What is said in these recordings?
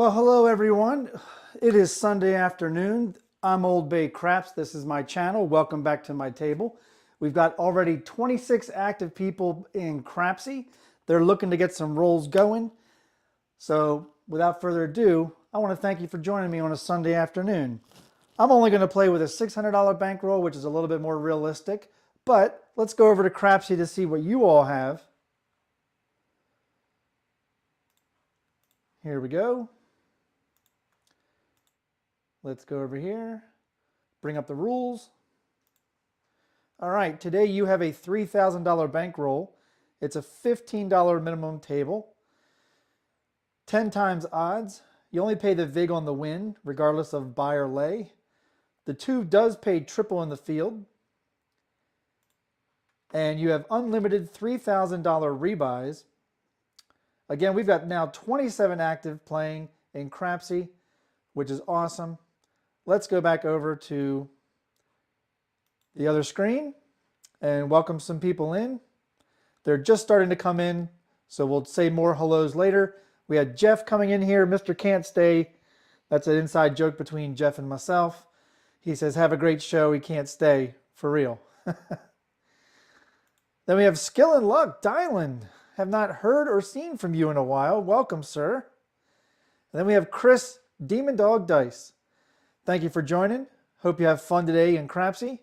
Well, hello everyone. It is Sunday afternoon. I'm OldBayCraps. This is my channel. Welcome back to my table. We've got already 26 active people in Crapsee. They're looking to get some rolls going. So without further ado, I want to thank you for joining me on a Sunday afternoon. I'm only going to play with a $600 bankroll, which is a little bit more realistic. But let's go over to Crapsee to see what you all have. Here we go. Let's go over here, bring up the rules. All right, today you have a $3,000 bankroll. It's a $15 minimum table, 10 times odds. You only pay the vig on the win, regardless of buy or lay. The 2 does pay triple in the field. And you have unlimited $3,000 rebuys. Again, we've got now 27 active playing in Crapsee, which is awesome. Let's go back over to the other screen and welcome some people in. They're just starting to come in, so we'll say more hellos later. We had Jeff coming in here. Mr. Can't Stay. That's an inside joke between Jeff and myself. He says, have a great show. He can't stay. For real. Then we have Skill and Luck. Dylan. Have not heard or seen from you in a while. Welcome, sir. And then we have Chris Demon Dog Dice. Thank you for joining. Hope you have fun today in Crapsee.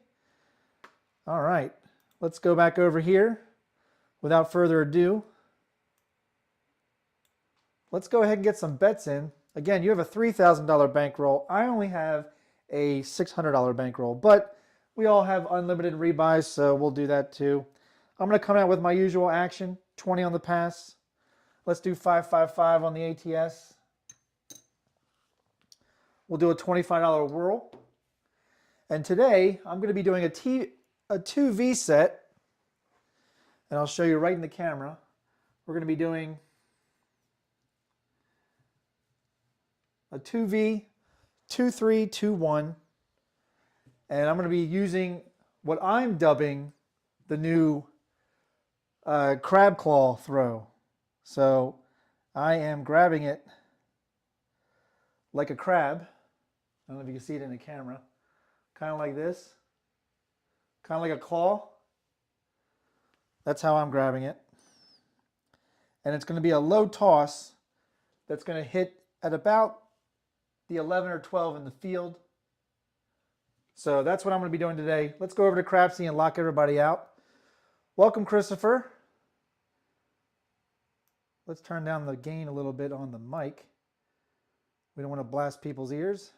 All right, let's go back over here. Without further ado, let's go ahead and get some bets in. Again, you have a $3,000 bankroll. I only have a $600 bankroll, but we all have unlimited rebuys, so we'll do that too. I'm going to come out with my usual action, 20 on the pass. Let's do 555 on the ATS. We'll do a $25 whirl. And today, I'm going to be doing a 2V set. And I'll show you right in the camera. We're going to be doing a 2V, 2-3, 2-1. And I'm going to be using what I'm dubbing the new crab claw throw. So I am grabbing it like a crab. I don't know if you can see it in the camera. Kind of like this. Kind of like a claw. That's how I'm grabbing it. And it's going to be a low toss that's going to hit at about the 11 or 12 in the field. So that's what I'm going to be doing today. Let's go over to Crapsee and lock everybody out. Welcome, Christopher. Let's turn down the gain a little bit on the mic. We don't want to blast people's ears,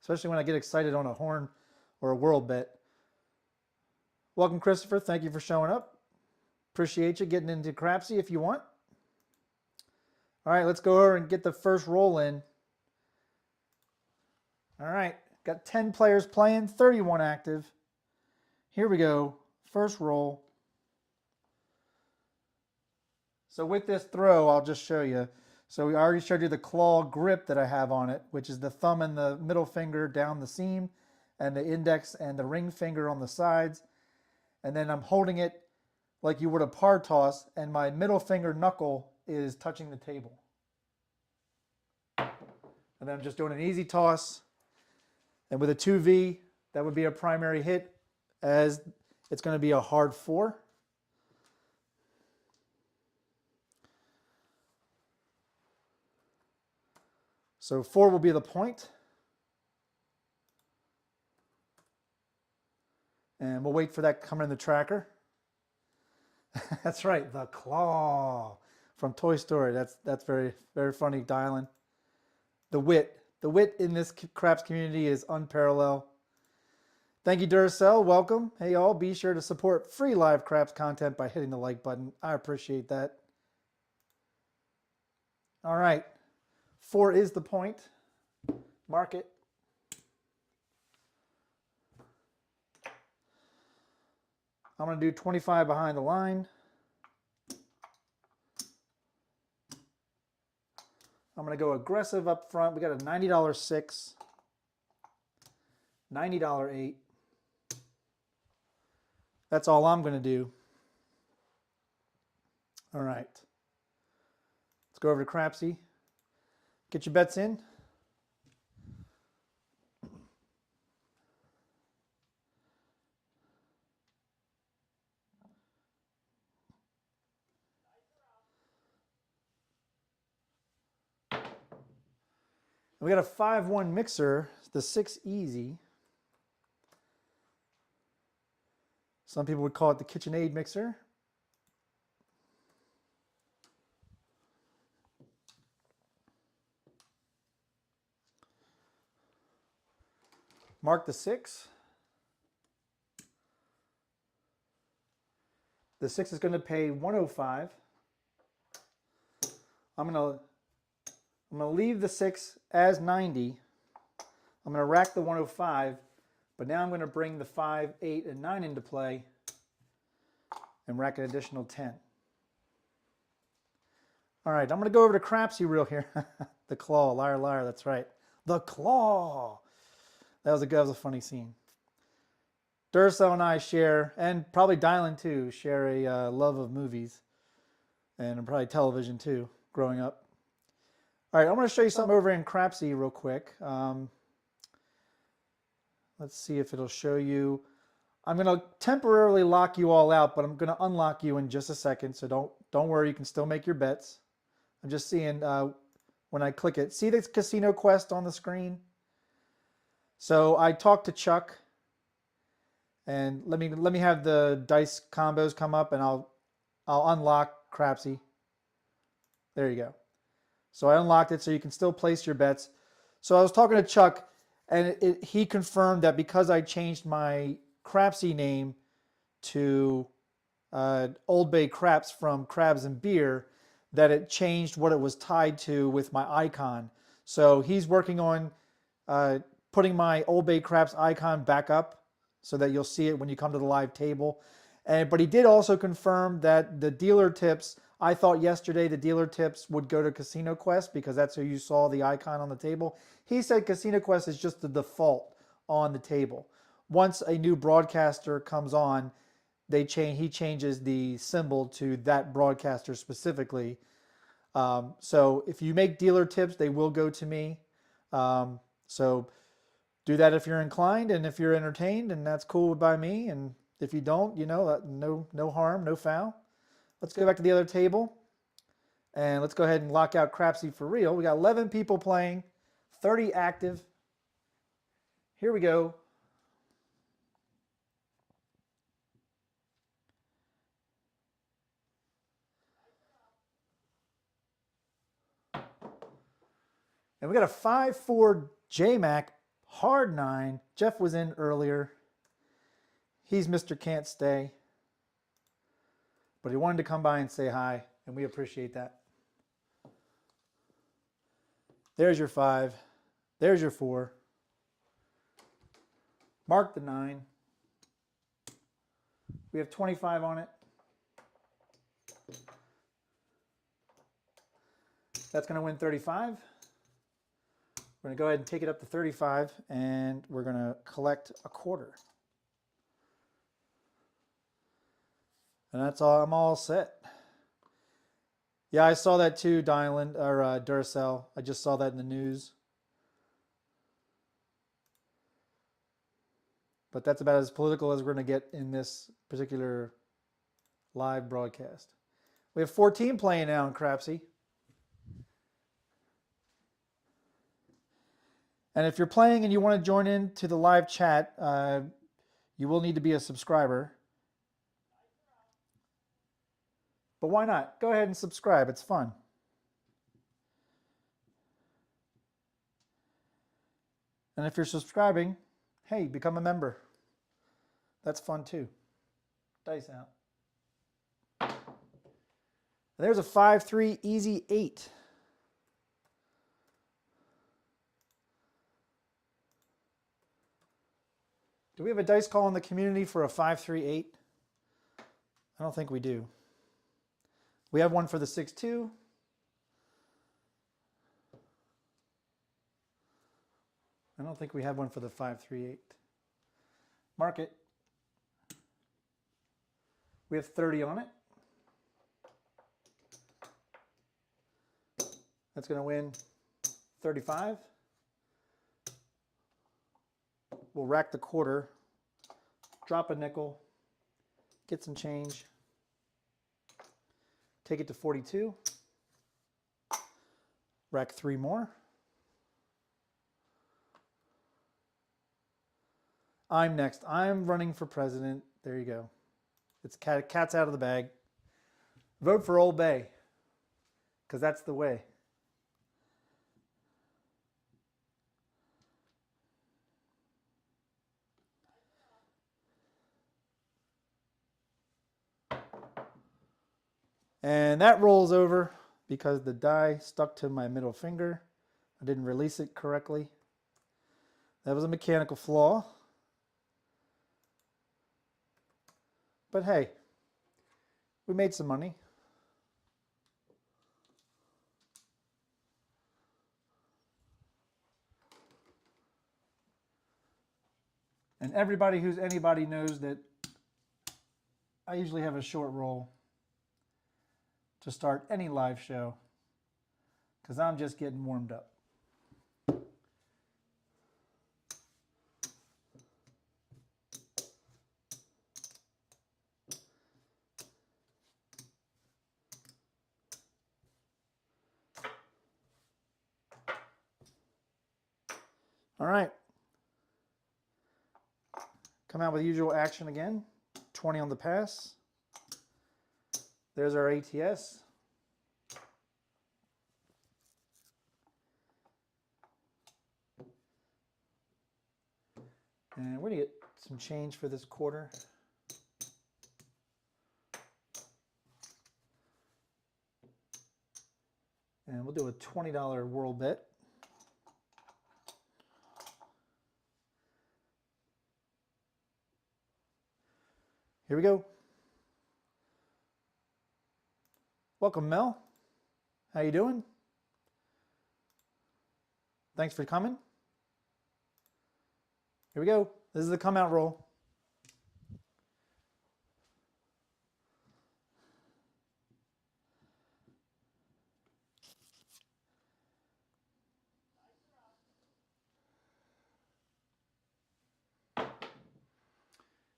especially when I get excited on a horn or a world bet. Welcome, Christopher. Thank you for showing up. Appreciate you getting into Crapsee if you want. All right, let's go over and get the first roll in. All right, got 10 players playing, 31 active. Here we go, first roll. So with this throw, I'll just show you. So we already showed you the claw grip that I have on it, which is the thumb and the middle finger down the seam and the index and the ring finger on the sides. And then I'm holding it like you would a par toss, and my middle finger knuckle is touching the table. And then I'm just doing an easy toss. And with a 2V, that would be a primary hit, as it's going to be a hard 4. So 4 will be the point. And we'll wait for that to come in the tracker. That's right, the claw from Toy Story. That's very, very funny, Dylan. The wit in this craps community is unparalleled. Thank you, Duracell. Welcome. Hey, all. Be sure to support free live craps content by hitting the like button. I appreciate that. All right. 4 is the point. Mark it. I'm going to do 25 behind the line. I'm going to go aggressive up front. We got a $90 6, $90 8. That's all I'm going to do. All right. Let's go over to Crapsee. Get your bets in. We got a 5-1 mixer, the 6 easy. Some people would call it the KitchenAid mixer. Mark the 6. The 6 is going to pay 105. I'm going to leave the 6 as 90. I'm going to rack the 105, but now I'm going to bring the 5, 8, and 9 into play and rack an additional 10. All right, I'm going to go over to Crapsee real here. The claw, liar, liar, that's right. The claw. That was a funny scene. Duracell and I share, and probably Dylan too, share a love of movies and probably television too, growing up. All right, I'm going to show you something over in Crapsee real quick. Let's see if it'll show you. I'm going to temporarily lock you all out, but I'm going to unlock you in just a second, so don't worry, you can still make your bets. I'm just seeing when I click it. See this Casino Quest on the screen? So I talked to Chuck, and let me have the dice combos come up, and I'll unlock Crapsee. There you go. So I unlocked it so you can still place your bets. So I was talking to Chuck, and he confirmed that because I changed my Crapsee name to OldBayCraps from Crabs and Beer, that it changed what it was tied to with my icon. So he's working on putting my OldBayCraps icon back up so that you'll see it when you come to the live table. But he did also confirm that the dealer tips, I thought yesterday the dealer tips would go to Casino Quest because that's who you saw the icon on the table. He said Casino Quest is just the default on the table. Once a new broadcaster comes on, he changes the symbol to that broadcaster specifically. So if you make dealer tips, they will go to me. So do that if you're inclined and if you're entertained, and that's cool by me. And if you don't, you know, no harm, no foul. Let's go back to the other table, and let's go ahead and lock out Crapsee for real. We got 11 people playing, 30 active. Here we go. And we got a 5-4 J-Mac, hard 9. Jeff was in earlier. He's Mr. Can't Stay. But he wanted to come by and say hi, and we appreciate that. There's your 5. There's your 4. Mark the 9. We have 25 on it. That's going to win 35. We're going to go ahead and take it up to 35, and we're going to collect a quarter. And that's all. I'm all set. Yeah, I saw that too, Dylan, or Duracell. I just saw that in the news. But that's about as political as we're going to get in this particular live broadcast. We have 14 playing now in Crapsee. And if you're playing and you want to join in to the live chat, you will need to be a subscriber. But why not? Go ahead and subscribe. It's fun. And if you're subscribing, hey, become a member. That's fun too. Dice out. There's a 5-3 easy 8. Do we have a dice call in the community for a 5-3-8? I don't think we do. We have one for the 6-2. I don't think we have one for the 5-3-8. Mark it. We have 30 on it. That's going to win 35. We'll rack the quarter, drop a nickel, get some change, take it to 42, rack 3 more. I'm next. I'm running for president. There you go. It's cat's out of the bag. Vote for Old Bay, because that's the way. And that rolls over because the die stuck to my middle finger. I didn't release it correctly. That was a mechanical flaw. But hey, we made some money. And everybody who's anybody knows that I usually have a short roll to start any live show because I'm just getting warmed up. All right. Come out with usual action again. 20 on the pass. There's our ATS. And we're going to get some change for this quarter. And we'll do a $20 world bet. Here we go. Welcome, Mel. How you doing? Thanks for coming. Here we go. This is the come out roll. And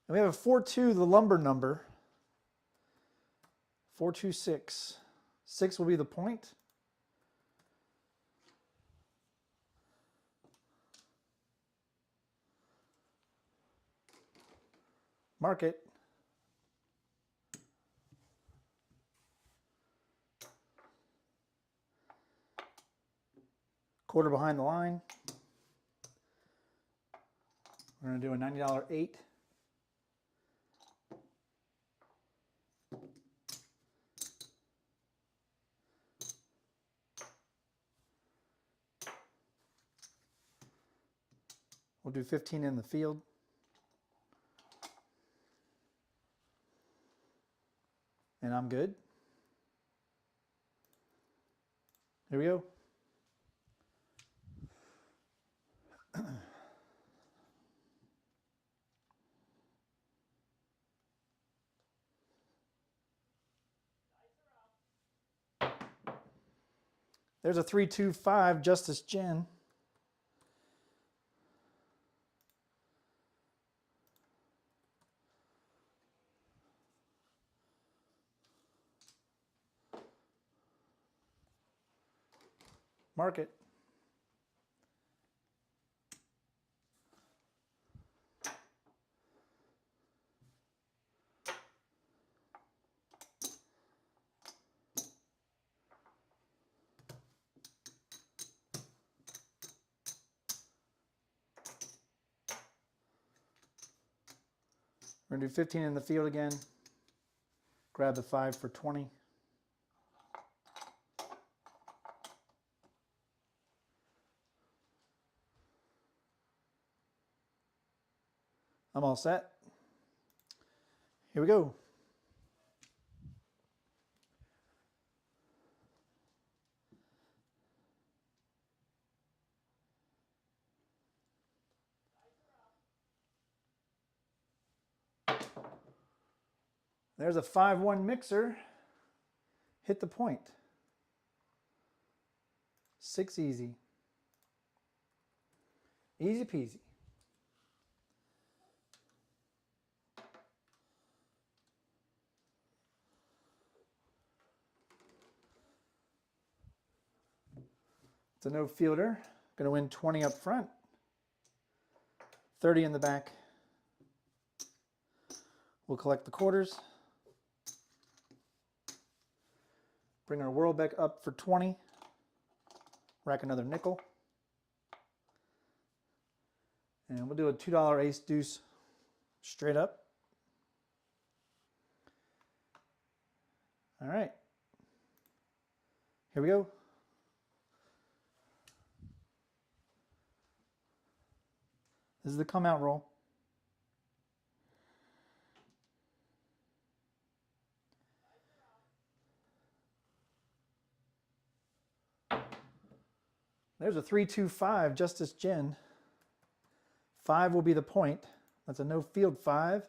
we have a 4-2, the lumber number. 426. 6 will be the point. Mark it. Quarter behind the line. We're going to do a $90 8. We'll do 15 in the field. And I'm good. Here we go. There's a 3-2-5 Justice Gin. Mark it. We're going to do 15 in the field again. Grab the 5 for 20. I'm all set. Here we go. There's a 5-1 mixer. Hit the point. 6 easy. Easy peasy. It's a no fielder. Going to win 20 up front, 30 in the back. We'll collect the quarters. Bring our world back up for 20. Rack another nickel. And we'll do a $2 ace deuce straight up. All right. Here we go. This is the come out roll. There's a 3-2-5, Justice Gin. 5 will be the point. That's a no field 5.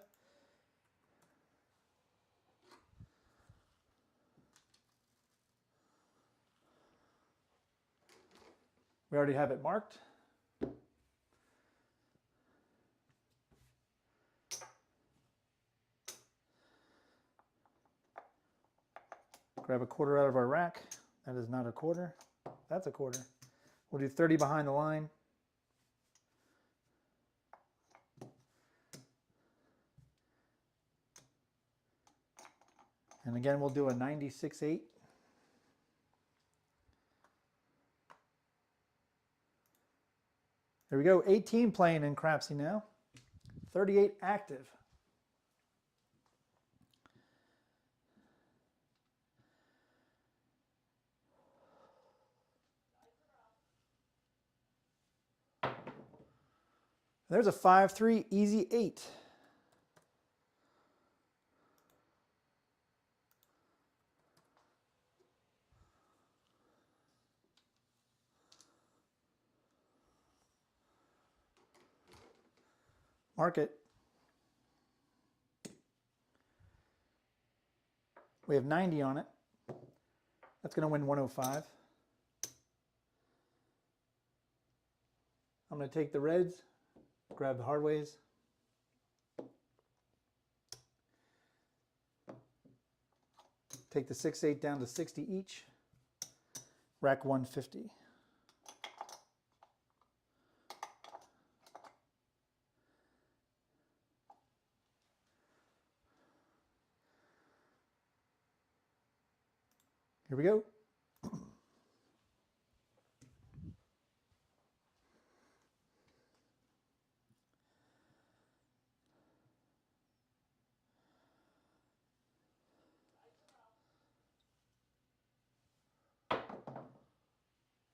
We already have it marked. Grab a quarter out of our rack. That is not a quarter. That's a quarter. We'll do 30 behind the line. And again, we'll do a 96-8. There we go, 18 playing in Crapsee now, 38 active. There's a 5-3 easy 8. Mark it. We have 90 on it. That's going to win 105. I'm going to take the reds, grab the hard ways. Take the 6-8 down to 60 each. Rack 150. Here we go.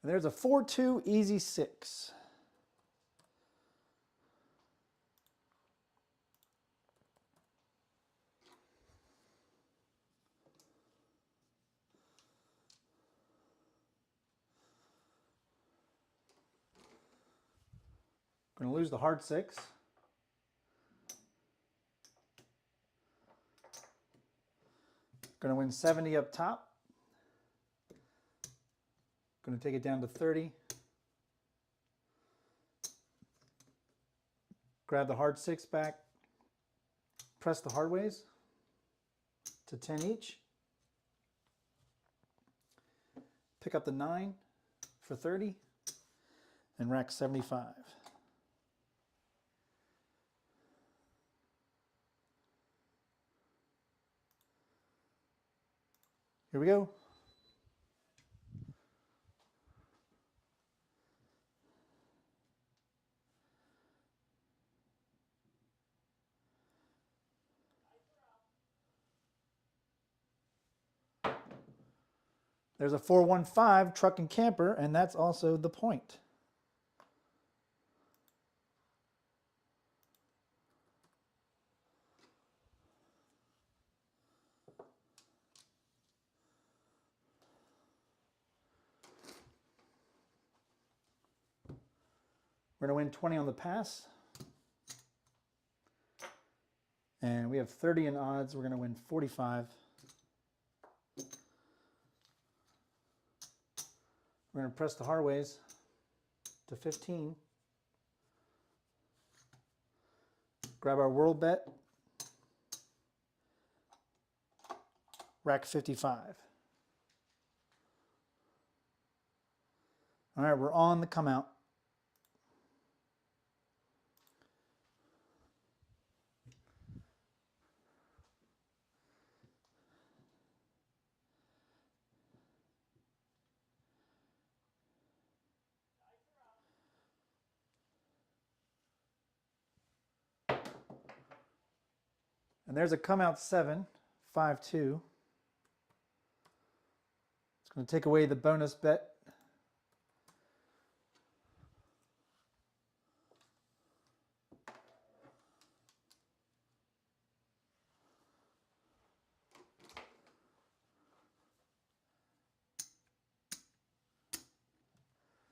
And there's a 4-2 easy 6. Going to lose the hard 6. Going to win 70 up top. Going to take it down to 30. Grab the hard 6 back. Press the hard ways to 10 each. Pick up the 9 for 30 and rack 75. Here we go. There's a 4-1-5 truck and camper, and that's also the point. We're going to win 20 on the pass. And we have 30 in odds. We're going to win 45. We're going to press the hard ways to 15. Grab our world bet. Rack 55. All right, we're on the come out. And there's a come out 7, 5-2. It's going to take away the bonus bet.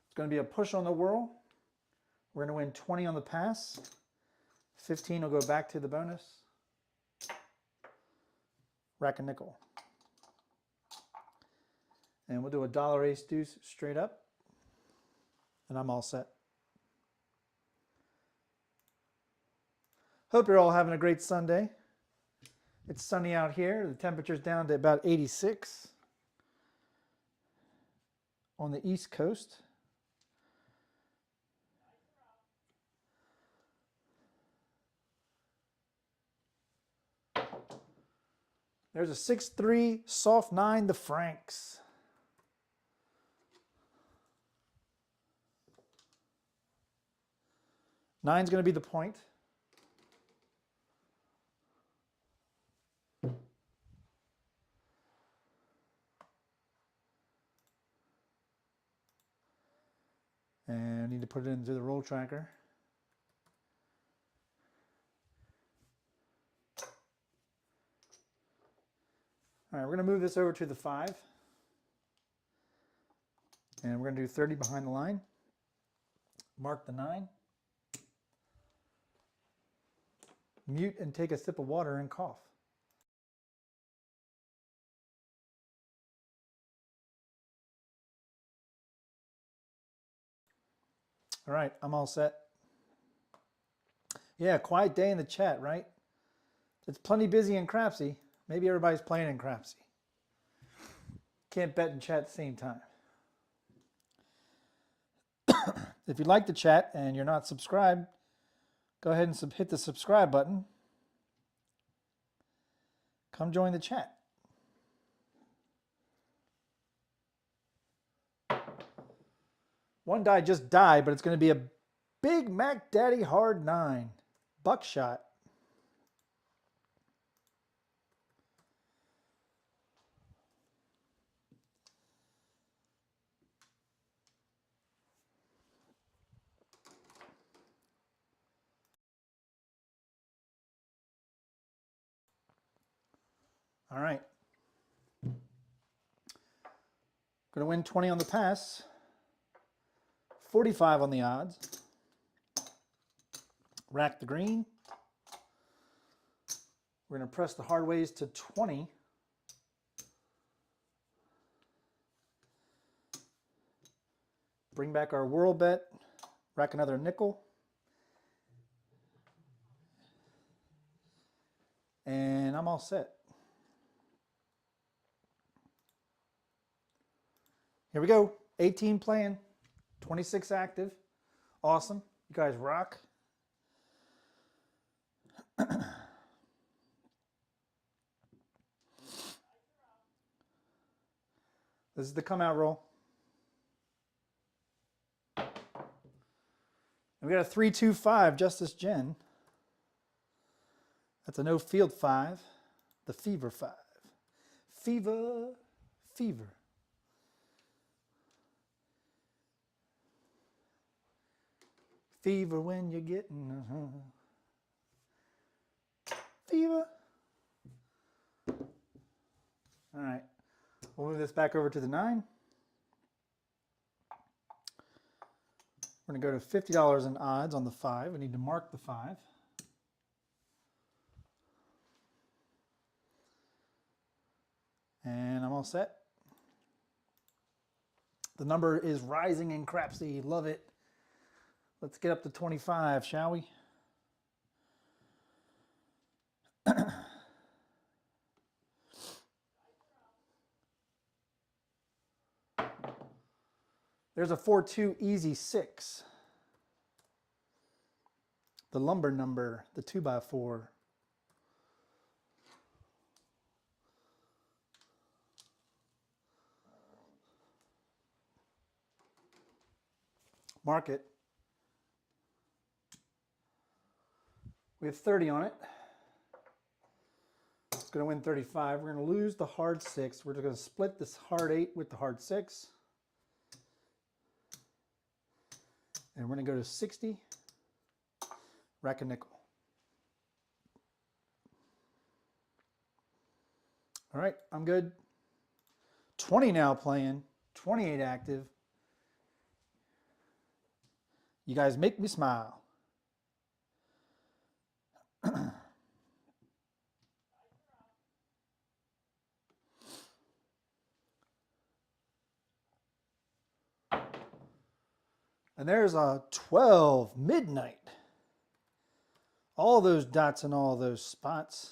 It's going to be a push on the whirl. We're going to win 20 on the pass. 15 will go back to the bonus. Rack a nickel. And we'll do a dollar ace deuce straight up. And I'm all set. Hope you're all having a great Sunday. It's sunny out here. The temperature's down to about 86 on the East Coast. There's a 6-3 soft 9, the Franks. Nine's going to be the point. And I need to put it into the roll tracker. All right, we're going to move this over to the 5. And we're going to do 30 behind the line. Mark the 9. Mute and take a sip of water and cough. All right, I'm all set. Yeah, quiet day in the chat, right? It's plenty busy in Crapsee. Maybe everybody's playing in Crapsee. Can't bet and chat at the same time. If you like the chat and you're not subscribed, go ahead and hit the subscribe button. Come join the chat. One die just died, but it's going to be a Big Mac Daddy Hard 9. Buckshot. All right. Going to win 20 on the pass. 45 on the odds. Rack the green. We're going to press the hard ways to 20. Bring back our world bet. Rack another nickel. And I'm all set. Here we go. 18 playing. 26 active. Awesome. You guys rock. This is the come out roll. And we got a 3-2-5 Justice Gen. That's a no field 5. The Fever 5. Fever. Fever. Fever when you're getting fever. All right, we'll move this back over to the 9. We're going to go to $50 in odds on the 5. We need to mark the 5. And I'm all set. The number is rising in Crapsee. Love it. Let's get up to 25, shall we? There's a 4-2 easy 6. The lumber number, the 2x4. Mark it. We have 30 on it. It's going to win 35. We're going to lose the hard 6. We're just going to split this hard 8 with the hard 6. And we're going to go to 60. Rack a nickel. All right, I'm good. 20 now playing. 28 active. You guys make me smile. And there's a 12 midnight. All those dots in all those spots.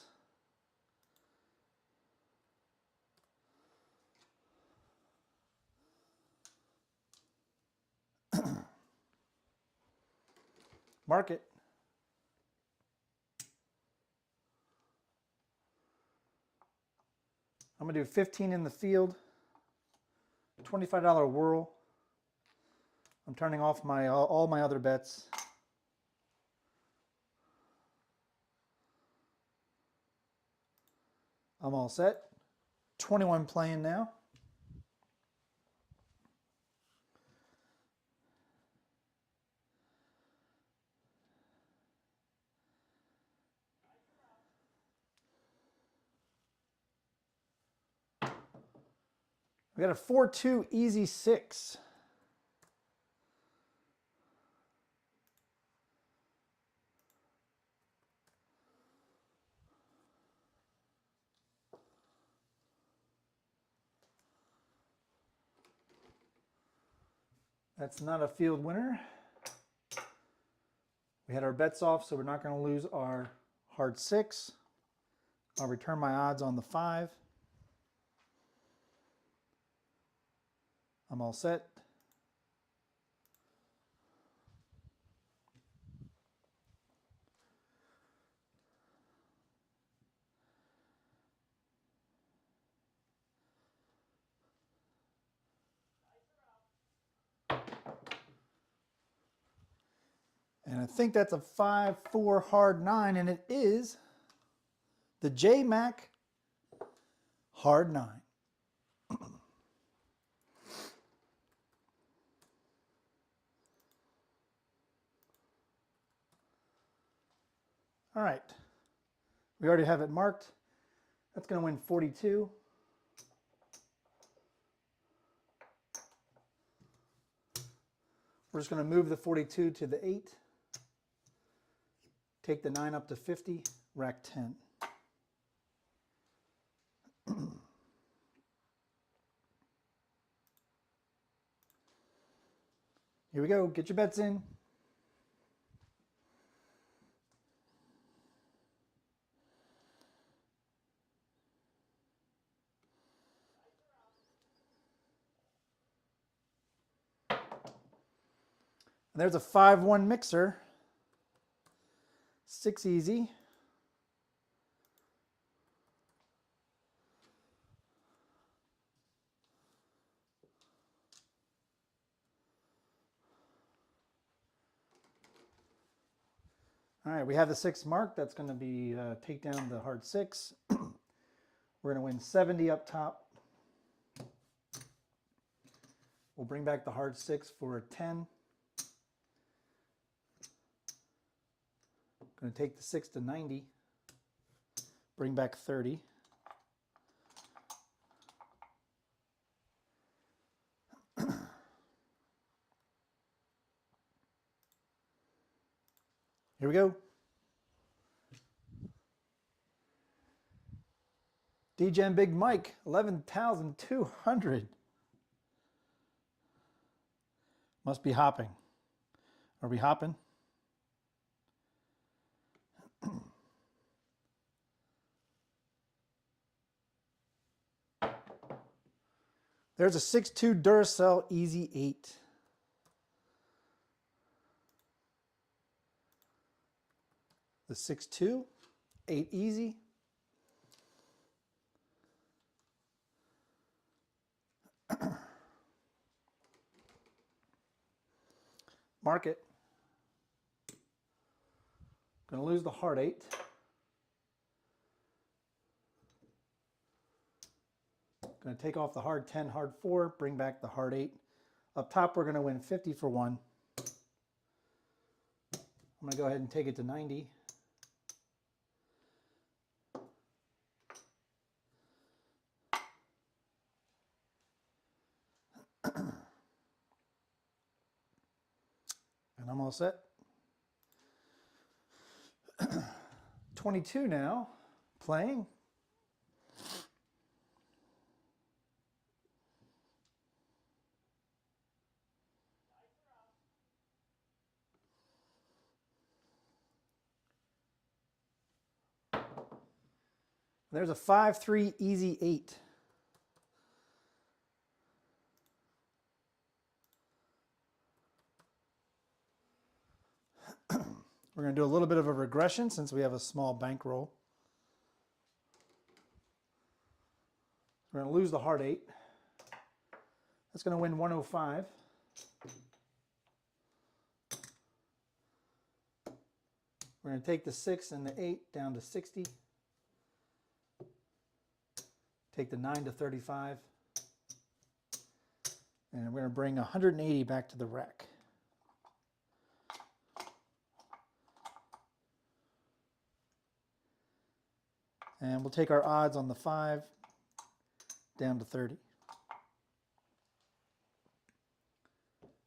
Mark it. I'm going to do 15 in the field, $25 whirl. I'm turning off all my other bets. I'm all set. 21 playing now. We got a 4-2 easy 6. That's not a field winner. We had our bets off, so we're not going to lose our hard 6. I'll return my odds on the 5. I'm all set. And I think that's a 5-4 hard 9, and it is the J-Mac hard 9. All right, we already have it marked. That's going to win 42. We're just going to move the 42 to the 8. Take the 9 up to 50, rack 10. Here we go, get your bets in. And there's a 5-1 mixer. 6 easy. All right, we have the 6 marked. That's going to be take down the hard 6. We're going to win 70 up top. We'll bring back the hard 6 for a 10. Going to take the 6 to 90. Bring back 30. Here we go. DGen Big Mike, 11,200. Must be hopping. Are we hopping? There's a 6-2 Duracell Easy 8. 6-2, 8 easy. Mark it. Going to lose the hard 8. Going to take off the hard 10, hard 4, bring back the hard 8. Up top, we're going to win 50 for 1. I'm going to go ahead and take it to 90. And I'm all set. 22 now, playing. There's a 5-3 easy 8. We're going to do a little bit of a regression since we have a small bankroll. We're going to lose the hard 8. That's going to win 105. We're going to take the 6 and the 8 down to 60. Take the 9 to 35. And we're going to bring 180 back to the rack. And we'll take our odds on the 5 down to 30.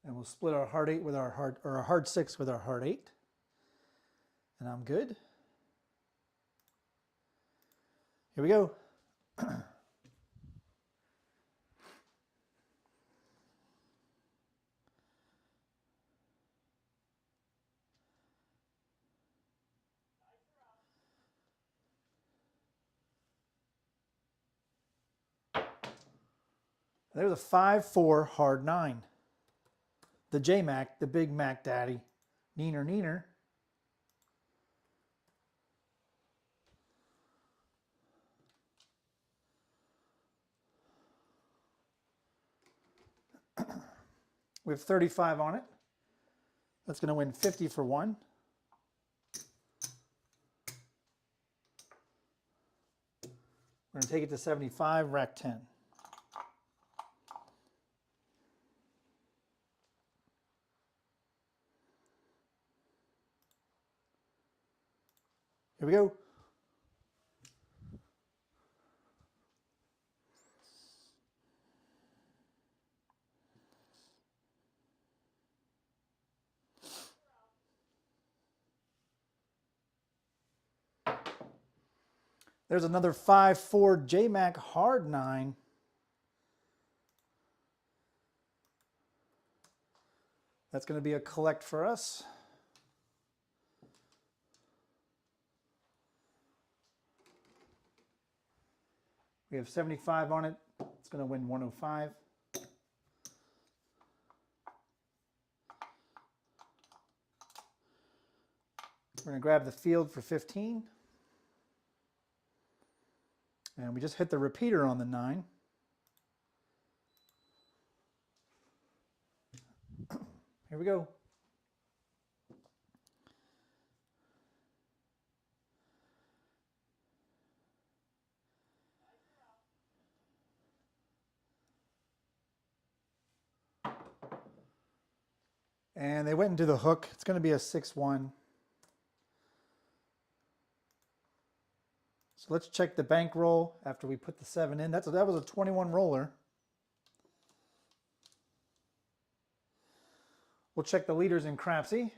And we'll split our hard 8 with our hard 6 with our hard 8. And I'm good. Here we go. There's a 5-4 hard 9. The J-Mac, the Big Mac Daddy. Neener, neener. We have 35 on it. That's going to win 50 for 1. We're going to take it to 75, rack 10. Here we go. There's another 5-4 J-Mac hard 9. That's going to be a collect for us. We have 75 on it. It's going to win 105. We're going to grab the field for 15. And we just hit the repeater on the 9. Here we go. And they went into the hook. It's going to be a 6-1. So let's check the bankroll after we put the 7 in. That was a 21 roller. We'll check the leaders in Crapsee.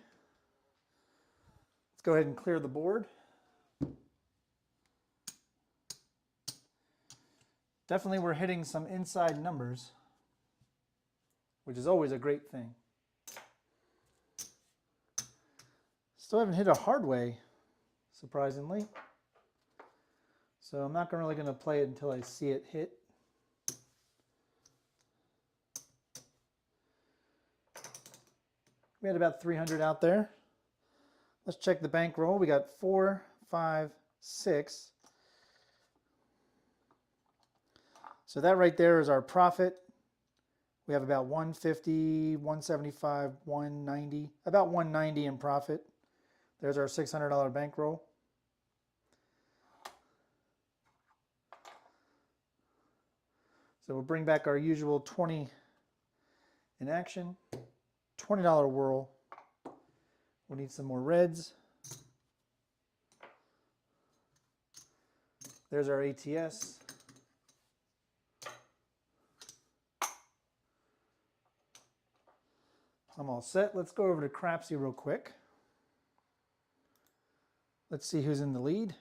Let's go ahead and clear the board. Definitely we're hitting some inside numbers, which is always a great thing. Still haven't hit a hard way, surprisingly. So I'm not really going to play it until I see it hit. We had about 300 out there. Let's check the bankroll. We got 4, 5, 6. So that right there is our profit. We have about 150, 175, 190, about 190 in profit. There's our $600 bankroll. So we'll bring back our usual 20 in action. $20 whirl. We need some more reds. There's our ATS. I'm all set. Let's go over to Crapsee real quick. Let's see who's in the lead.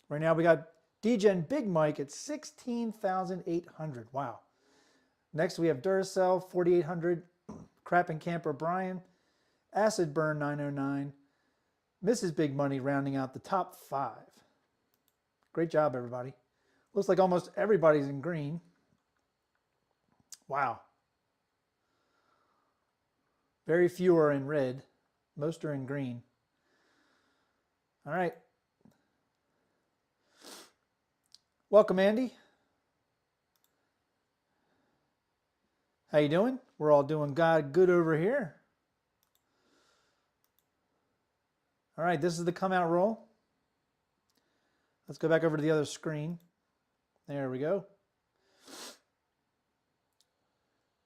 Right now we got DGen Big Mike at 16,800. Wow. Next we have Duracell 4,800. Crap and Camper Brian. Acid Burn 909. Mrs. Big Money rounding out the top 5. Great job, everybody. Looks like almost everybody's in green. Wow. Very few are in red. Most are in green. All right. Welcome, Andy. How you doing? We're all doing good over here. All right, this is the come out roll. Let's go back over to the other screen. There we go.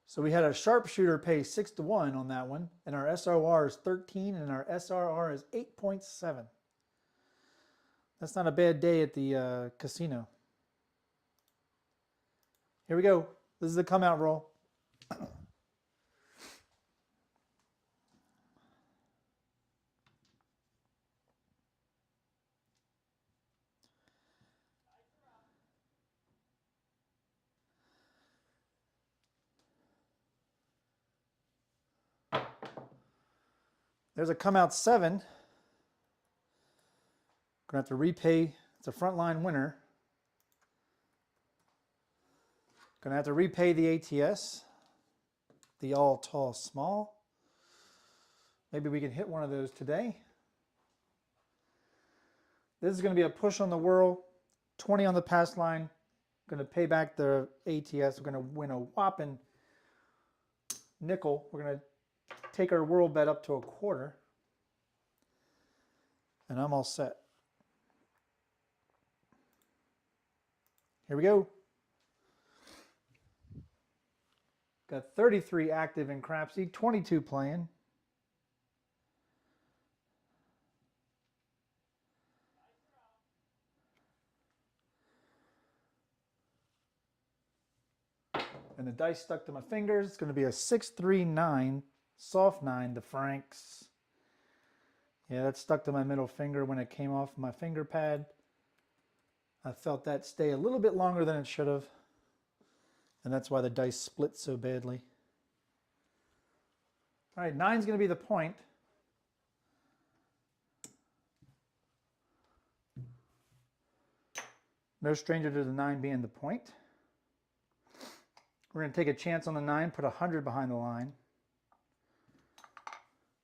So we had a sharpshooter pay 6 to 1 on that one, and our SRR is 13 and our SRR is 8.7. That's not a bad day at the casino. Here we go. This is the come out roll. There's a come out 7. Gonna have to repay. It's a frontline winner. Gonna have to repay the ATS. The all tall small. Maybe we can hit one of those today. This is gonna be a push on the whirl. 20 on the pass line. Gonna pay back the ATS. We're gonna win a whopping nickel. We're gonna take our whirl bet up to a quarter. And I'm all set. Here we go. Got 33 active in Crapsee, 22 playing. And the dice stuck to my fingers. It's going to be a 6-3-9, soft 9, the Franks. Yeah, that stuck to my middle finger when it came off my finger pad. I felt that stay a little bit longer than it should have. And that's why the dice split so badly. All right, 9's going to be the point. No stranger to the 9 being the point. We're going to take a chance on the 9, put 100 behind the line.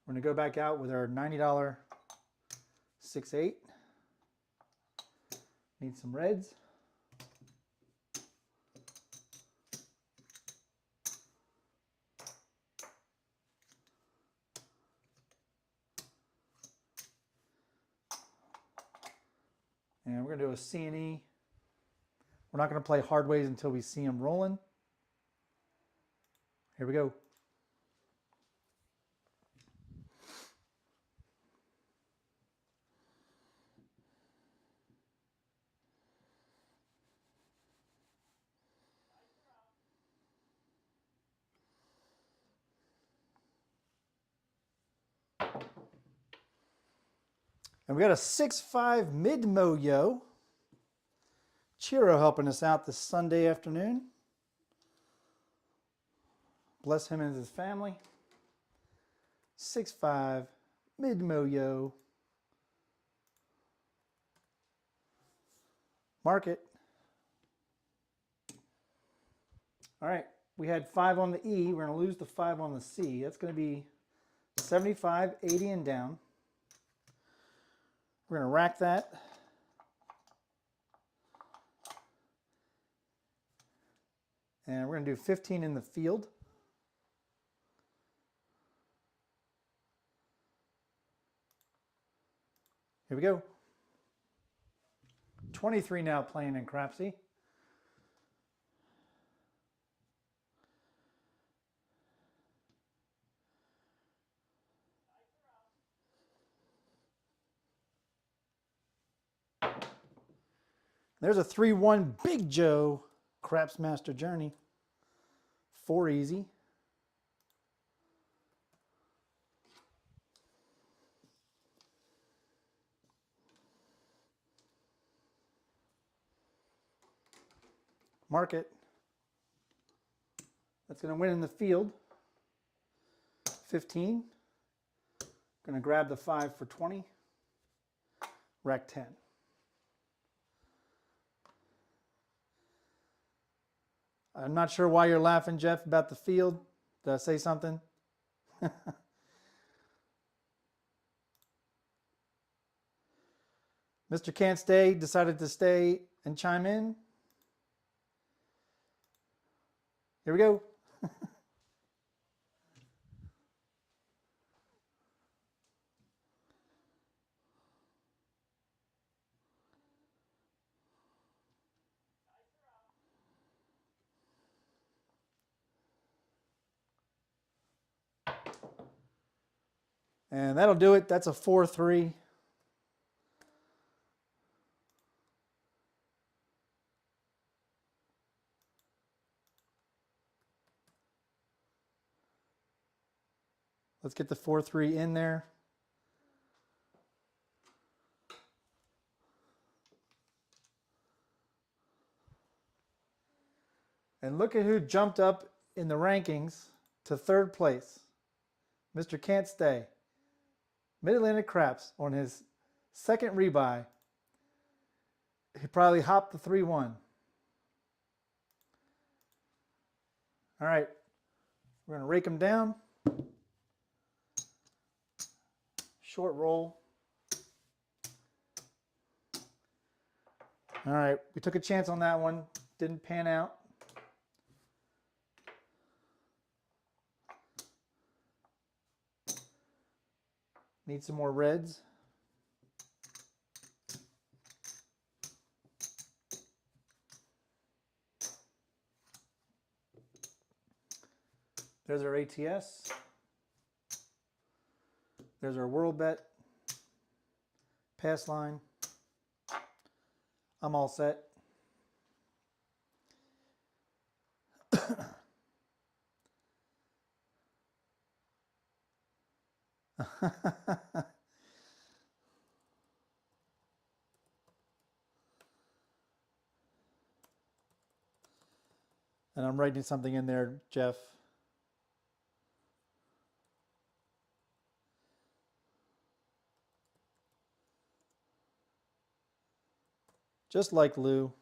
We're going to go back out with our $90 6-8. Need some reds. And we're going to do a C&E. We're not going to play hard ways until we see them rolling. Here we go. And we got a 6-5 mid-mo-yo. Chiro helping us out this Sunday afternoon. Bless him and his family. 6-5 mid-mo-yo. Mark it. All right, we had 5 on the E. We're going to lose the 5 on the C. That's going to be 75, 80, and down. We're going to rack that. And we're going to do 15 in the field. Here we go. 23 now playing in Crapsee. There's a 3-1 Big Joe Craps Master Journey. 4 easy. Mark it. That's going to win in the field. 15. Going to grab the 5 for 20. Rack 10. I'm not sure why you're laughing, Jeff, about the field. Did I say something? Mr. Can't Stay decided to stay and chime in. Here we go. And that'll do it. That's a 4-3. Let's get the 4-3 in there. And look at who jumped up in the rankings to 3rd place. Mr. Can't Stay. Mid-Atlantic Craps on his 2nd rebuy. He probably hopped the 3-1. All right, we're going to rake them down. Short roll. All right, we took a chance on that one. Didn't pan out. Need some more reds. There's our ATS. There's our World Bet. Pass line. I'm all set. And I'm writing something in there, Jeff. Just like Lou.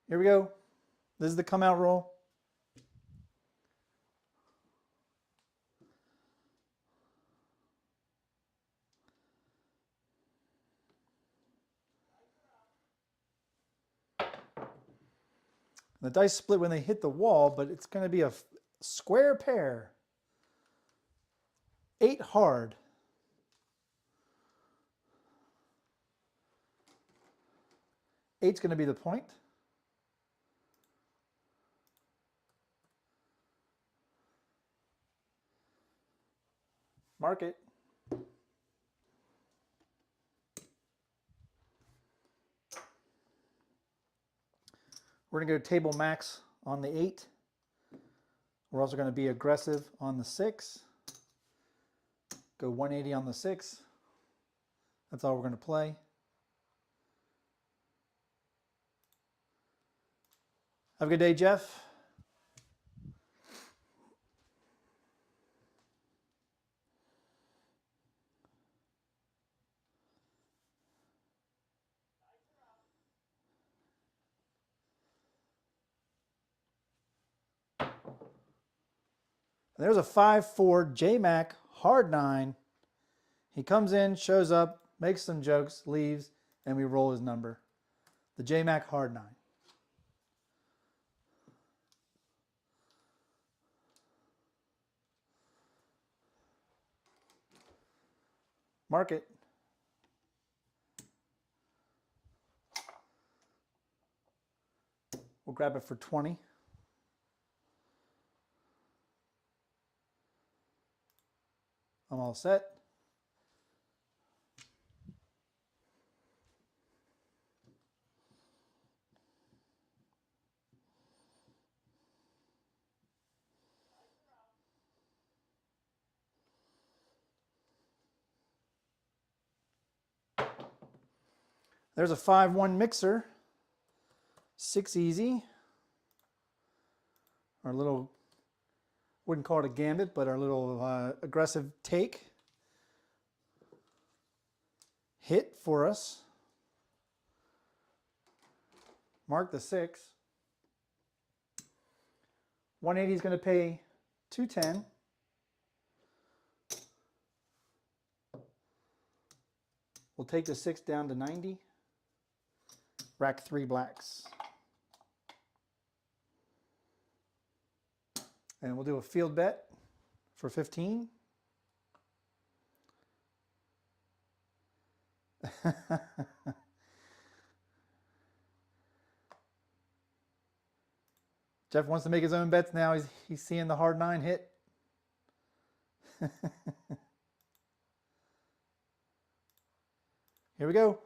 Here we go. This is the come out roll. The dice split when they hit the wall, but it's going to be a square pair. 8 hard. Eight's going to be the point. Mark it. We're going to go table max on the 8. We're also going to be aggressive on the 6. Go 180 on the 6. That's all we're going to play. Have a good day, Jeff. There's a 5-4 J-Mac hard 9. He comes in, shows up, makes some jokes, leaves, and we roll his number. The J-Mac hard 9. Mark it. We'll grab it for 20. I'm all set. There's a 5-1 mixer. 6 easy. Our little, wouldn't call it a gambit, but our little aggressive take. Hit for us. Mark the 6. 180 is going to pay 210. We'll take the 6 down to 90. Rack 3 blacks. And we'll do a field bet for 15. Jeff wants to make his own bets now. He's seeing the hard 9 hit. Here we go.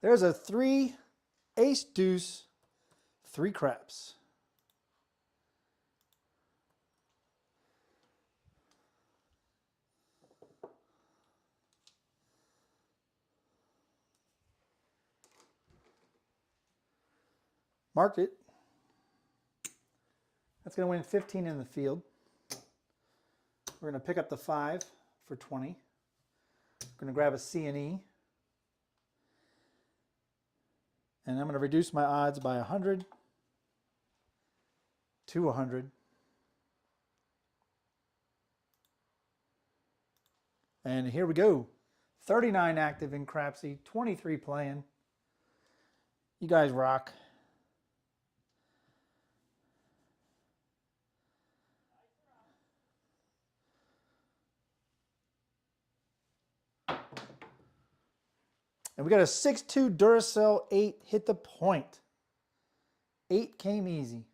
There's a 3 ace deuce, 3 craps. Marked it. That's going to win 15 in the field. We're going to pick up the 5 for 20. We're going to grab a C and E. And I'm going to reduce my odds by 100 to 100. And here we go. 39 active in Crapsee, 23 playing. You guys rock. And we got a 6-2 Duracell 8 hit the point. 8 came easy.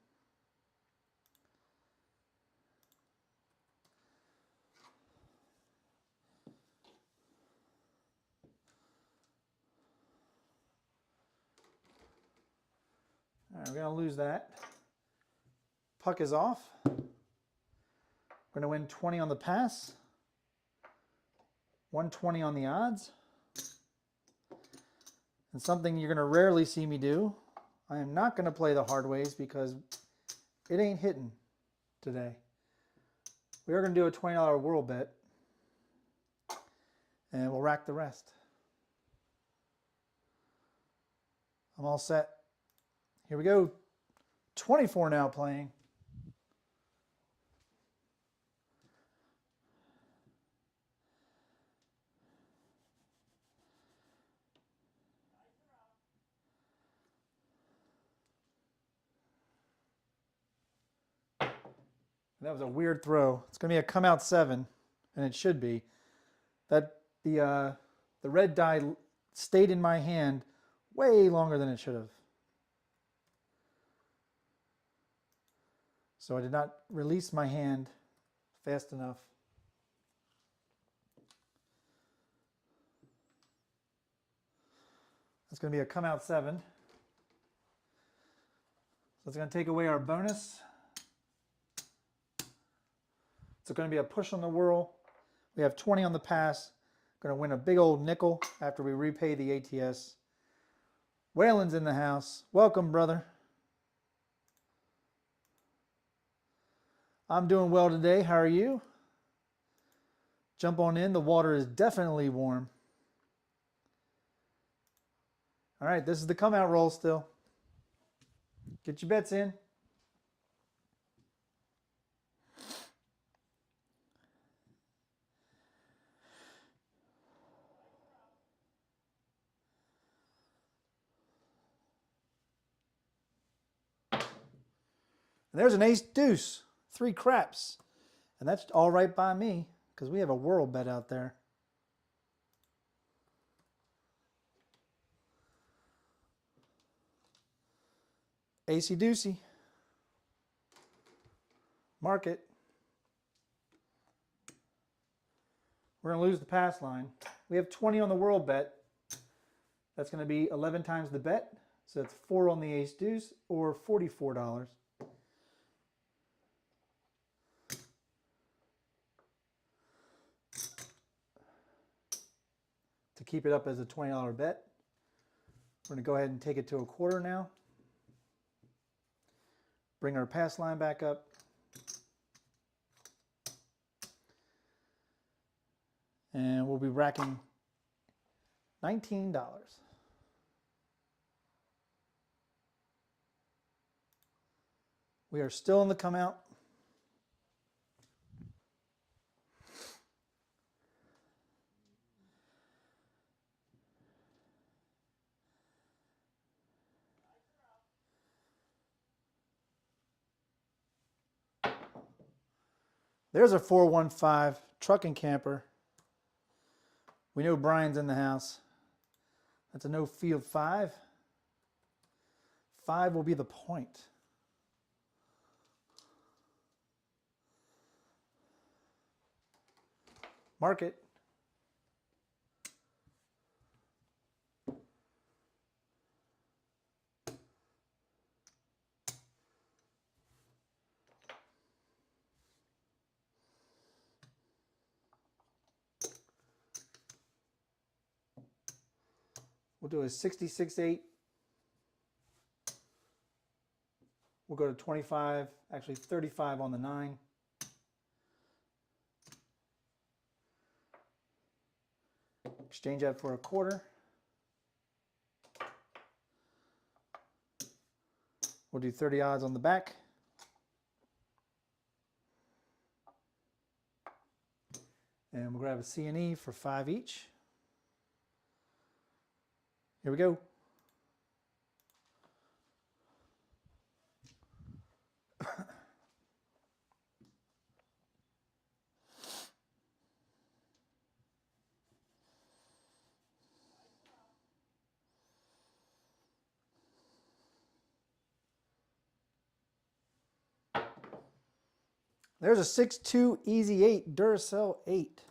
All right, we're going to lose that. Puck is off. We're going to win 20 on the pass. 120 on the odds. And something you're going to rarely see me do. I am not going to play the hard ways because it ain't hitting today. We are going to do a $20 whirl bet. And we'll rack the rest. I'm all set. Here we go. 24 now playing. That was a weird throw. It's going to be a come out 7, and it should be. That the red die stayed in my hand way longer than it should have. So I did not release my hand fast enough. That's going to be a come out 7. So it's going to take away our bonus. It's going to be a push on the whirl. We have 20 on the pass. Going to win a big old nickel after we repay the ATS. Waylon's in the house. Welcome, brother. I'm doing well today. How are you? Jump on in. The water is definitely warm. All right, this is the come out roll still. Get your bets in. And there's an ace deuce, 3 craps. And that's all right by me because we have a world bet out there. Acey deucey. Mark it. We're going to lose the pass line. We have 20 on the world bet. That's going to be 11 times the bet. So that's 4 on the ace deuce or $44. To keep it up as a $20 bet. We're going to go ahead and take it to a quarter now. Bring our pass line back up. And we'll be racking $19. We are still in the come out. There's a 415 trucking camper. We know Brian's in the house. That's a no field 5. 5 will be the point. Mark it. We'll do a 66-8. We'll go to 25, actually 35 on the 9. Exchange that for a quarter. We'll do 30 odds on the back. And we'll grab a C&E for 5 each. Here we go. There's a 6-2 Easy 8 Duracell 8.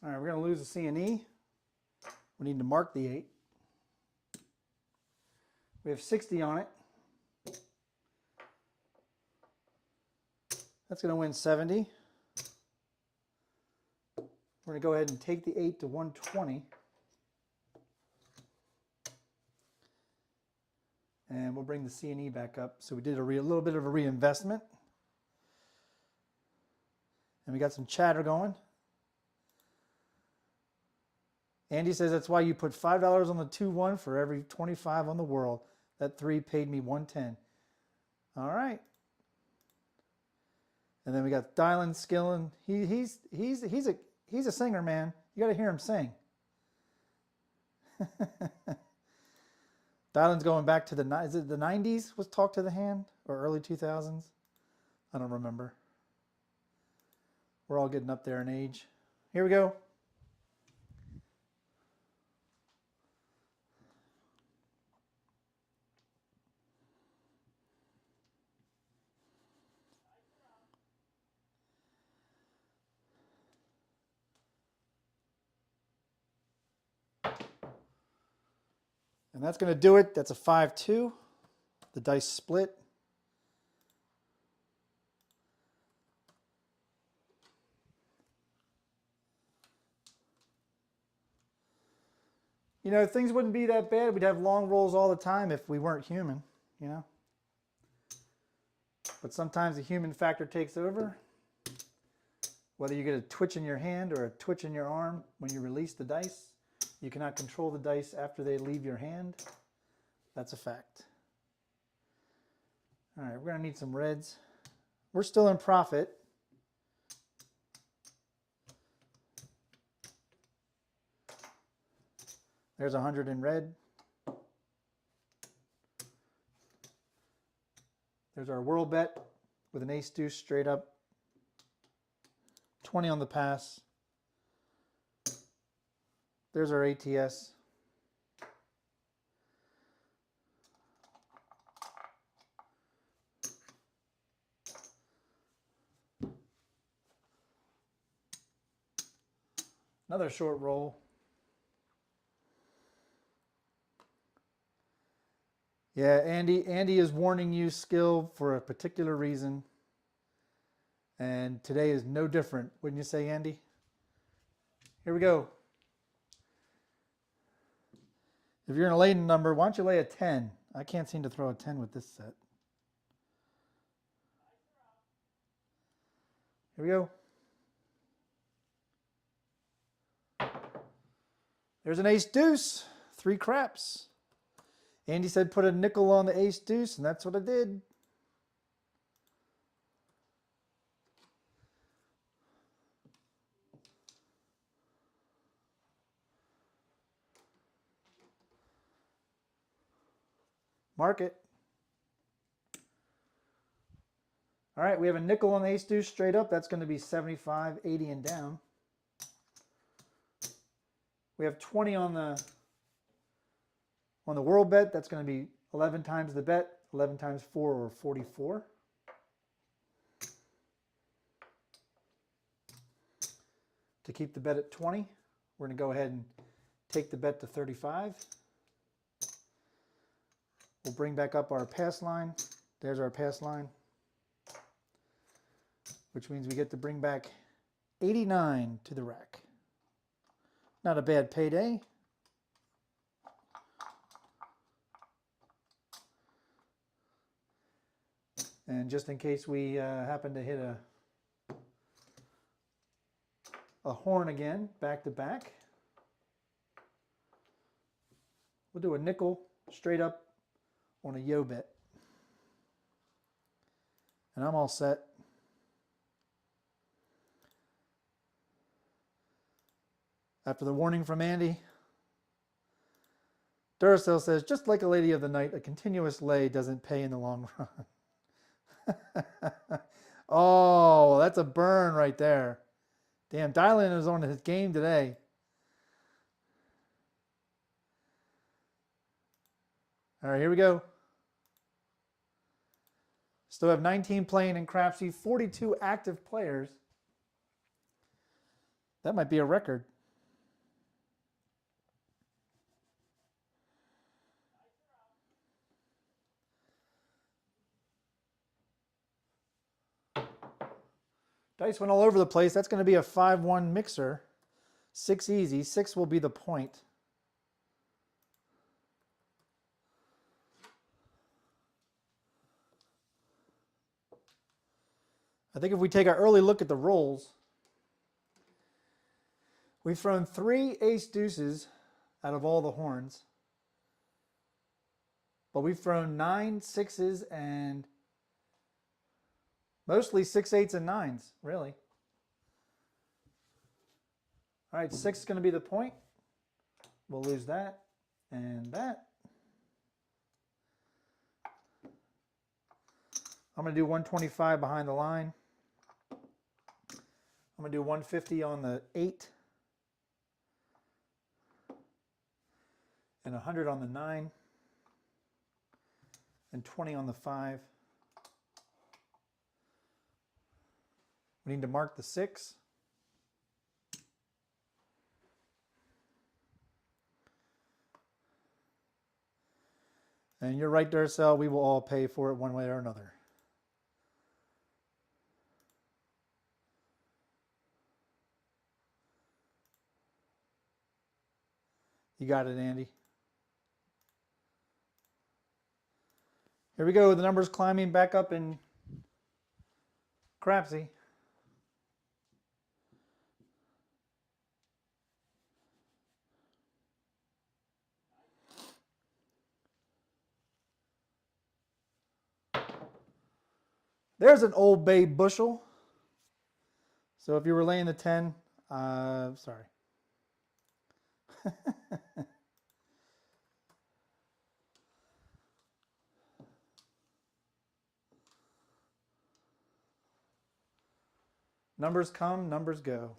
All right, we're going to lose the C&E. We need to mark the 8. We have 60 on it. That's going to win 70. We're going to go ahead and take the 8 to 120. And we'll bring the C&E back up. So we did a little bit of a reinvestment. And we got some chatter going. Andy says that's why you put $5 on the 2-1 for every 25 on the world. That 3 paid me 110. All right. And then we got Dylan Skillen. He's a singer, man. You got to hear him sing. Dylan's going back to the 90s was Talk to the Hand or early 2000s? I don't remember. We're all getting up there in age. Here we go. And that's going to do it. That's a 5-2. The dice split. You know, things wouldn't be that bad. We'd have long rolls all the time if we weren't human, you know. But sometimes the human factor takes over. Whether you get a twitch in your hand or a twitch in your arm when you release the dice, you cannot control the dice after they leave your hand. That's a fact. All right, we're going to need some reds. We're still in profit. There's 100 in red. There's our world bet with an ace deuce straight up. 20 on the pass. There's our ATS. Another short roll. Yeah, Andy is warning you skill for a particular reason. And today is no different, wouldn't you say, Andy? Here we go. If you're going to lay a number, why don't you lay a 10? I can't seem to throw a 10 with this set. Here we go. There's an ace deuce, 3 craps. Andy said put a nickel on the ace deuce, and that's what I did. Mark it. All right, we have a nickel on the ace deuce straight up. That's going to be 75, 80, and down. We have 20 on the world bet. That's going to be 11 times the bet. 11 times 4 or 44. To keep the bet at 20, we're going to go ahead and take the bet to 35. We'll bring back up our pass line. There's our pass line, which means we get to bring back 89 to the rack. Not a bad payday. And just in case we happen to hit a horn again, back to back, we'll do a nickel straight up on a yo bet. And I'm all set. After the warning from Andy, Duracell says, just like a lady of the night, a continuous lay doesn't pay in the long run. Oh, that's a burn right there. Damn, Dylan is on his game today. All right, here we go. Still have 19 playing in Crapsee, 42 active players. That might be a record. Dice went all over the place. That's going to be a 5-1 mixer. 6 easy. 6 will be the point. I think if we take an early look at the rolls, we've thrown 3 ace deuces out of all the horns. But we've thrown 9 sixes and mostly 6 8s and 9s, really. All right, 6 is going to be the point. We'll lose that and that. I'm going to do 125 behind the line. I'm going to do 150 on the 8. And 100 on the 9. And 20 on the 5. We need to mark the 6. And you're right, Duracell, we will all pay for it one way or another. You got it, Andy. Here we go. The numbers climbing back up in Crapsee. There's an Old Bay bushel. So if you were laying the 10, sorry. Numbers come, numbers go.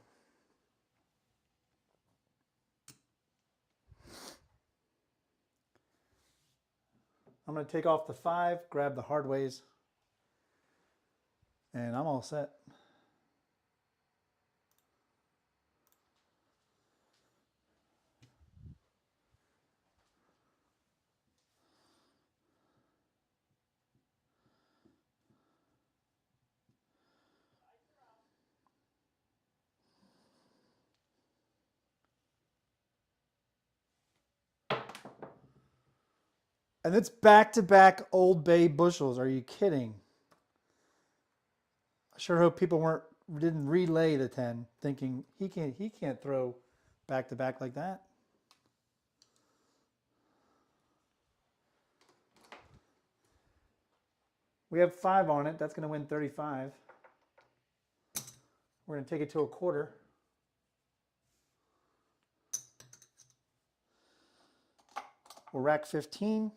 I'm going to take off the 5, grab the hard ways, and I'm all set. And it's back-to-back Old Bay bushels. Are you kidding? I sure hope people didn't relay the 10, thinking he can't throw back-to-back like that. We have 5 on it. That's going to win 35. We're going to take it to a quarter. We'll rack 15.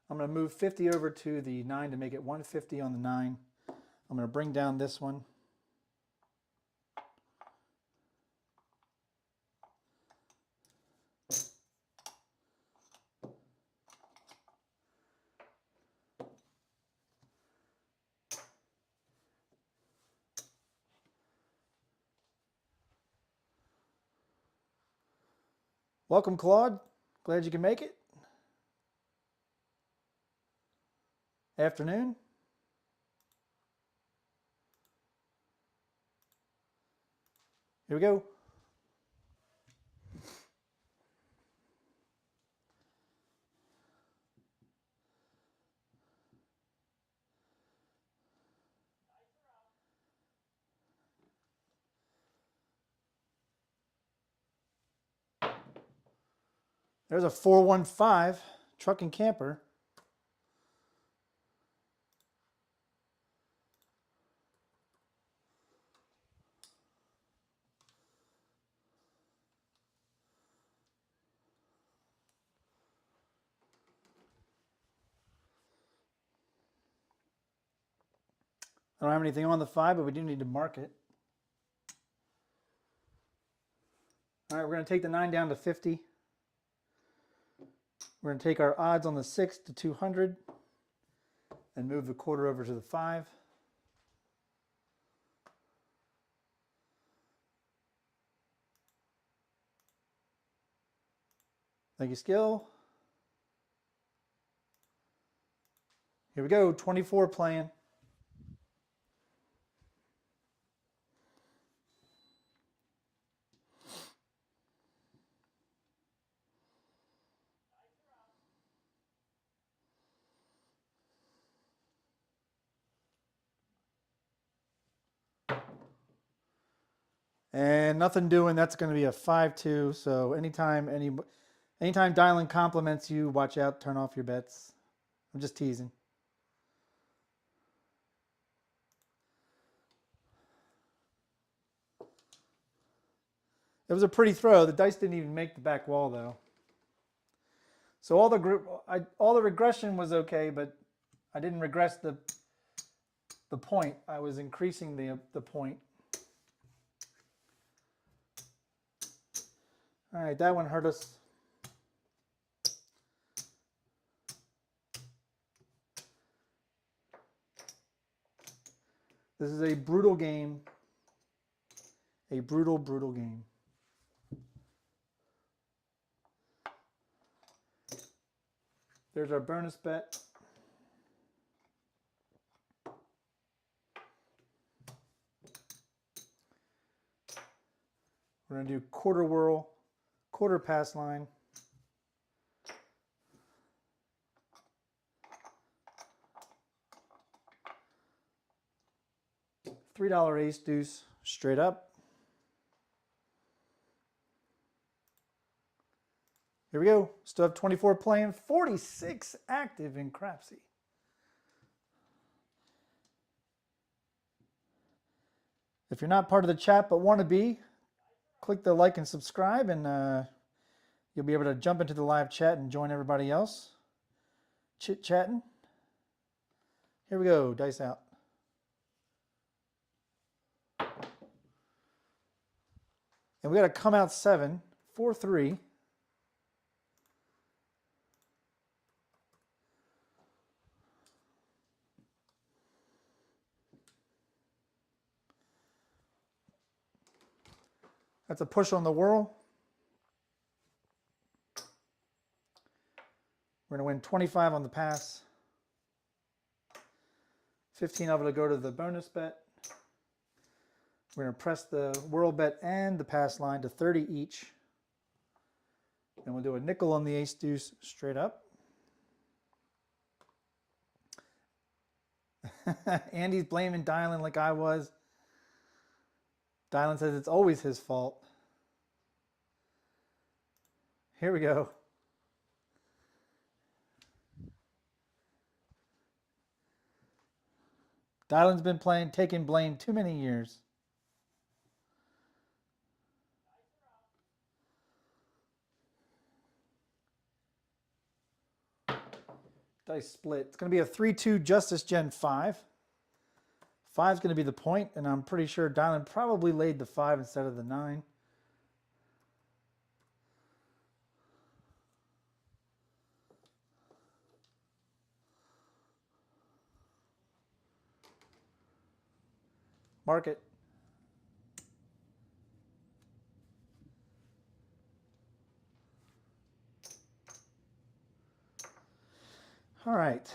I'm going to move 50 over to the 9 to make it 150 on the 9. I'm going to bring down this one. Welcome, Claude. Glad you can make it. Afternoon. Here we go. There's a 415 truck and camper. I don't have anything on the 5, but we do need to mark it. All right, we're going to take the 9 down to 50. We're going to take our odds on the 6 to 200 and move the quarter over to the 5. Thank you, Skill. Here we go, 24 playing. And nothing doing, that's going to be a 5-2. So anytime dialing compliments you, watch out, turn off your bets. I'm just teasing. It was a pretty throw. The dice didn't even make the back wall though. So all the regression was okay, but I didn't regress the point. I was increasing the point. All right, that one hurt us. This is a brutal game. A brutal, brutal game. There's our bonus bet. We're going to do quarter whirl, quarter pass line. $3 ace deuce straight up. Here we go. Still have 24 playing, 46 active in Crapsee. If you're not part of the chat but want to be, click the like and subscribe, and you'll be able to jump into the live chat and join everybody else chit-chatting. Here we go. Dice out. And we got to come out 7, 4, 3. That's a push on the whirl. We're going to win 25 on the pass. 15 of it will go to the bonus bet. We're going to press the whirl bet and the pass line to 30 each. And we'll do a nickel on the ace deuce straight up. Andy's blaming Dylan like I was. Dylan says it's always his fault. Here we go. Dylan's been taking blame too many years. Dice split. It's going to be a 3-2 Justice Gen 5. 5 is going to be the point, and I'm pretty sure Dylan probably laid the 5 instead of the 9. Mark it. All right.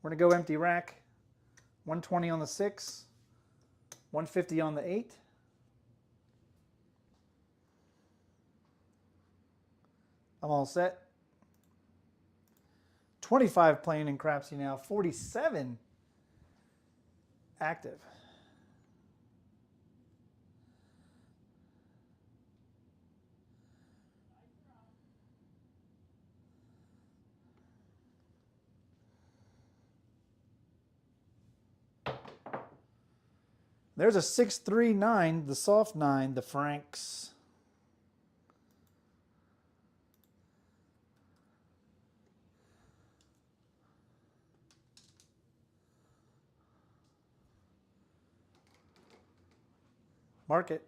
We're going to go empty rack. 120 on the 6, 150 on the 8. I'm all set. 25 playing in Crapsee now, 47 active. There's a 6-3-9, the soft 9, the Franks. Mark it.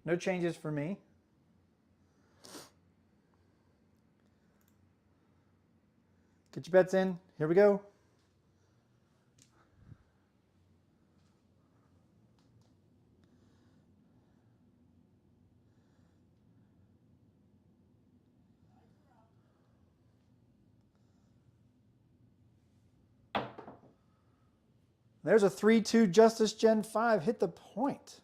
No changes for me. Get your bets in. Here we go. There's a 3-2 Justice Gen 5. Hit the point.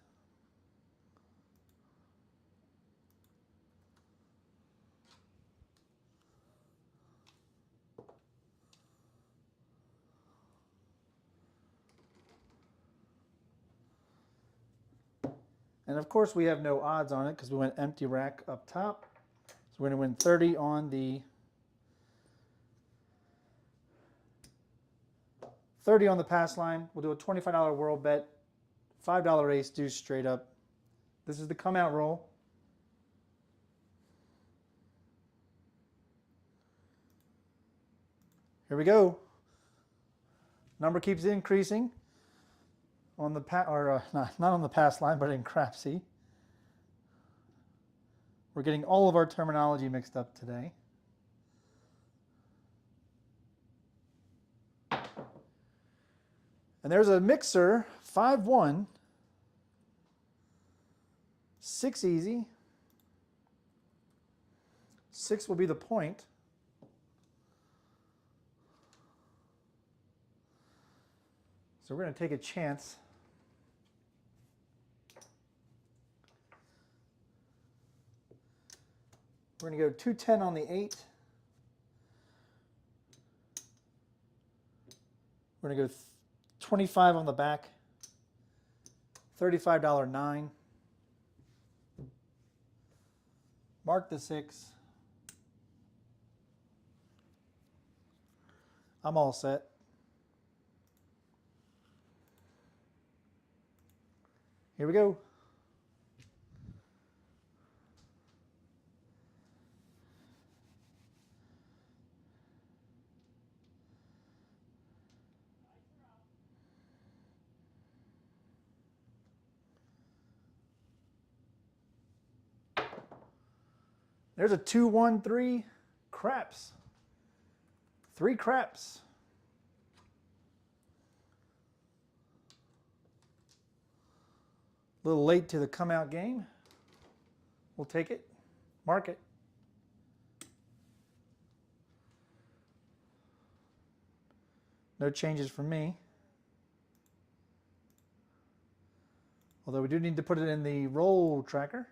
And of course we have no odds on it because we went empty rack up top. So we're going to win 30 on the 30 on the pass line. We'll do a $25 whirl bet, $5 ace deuce straight up. This is the come out roll. Here we go. Number keeps increasing on the not on the pass line, but in Crapsee. We're getting all of our terminology mixed up today. And there's a mixer, 5-1, 6 easy. 6 will be the point. So we're going to take a chance. We're going to go 210 on the 8. We're going to go 25 on the back. $35 9. Mark the 6. I'm all set. Here we go. There's a 2-1-3 craps. 3 craps. A little late to the come out game. We'll take it. Mark it. No changes from me. Although we do need to put it in the roll tracker.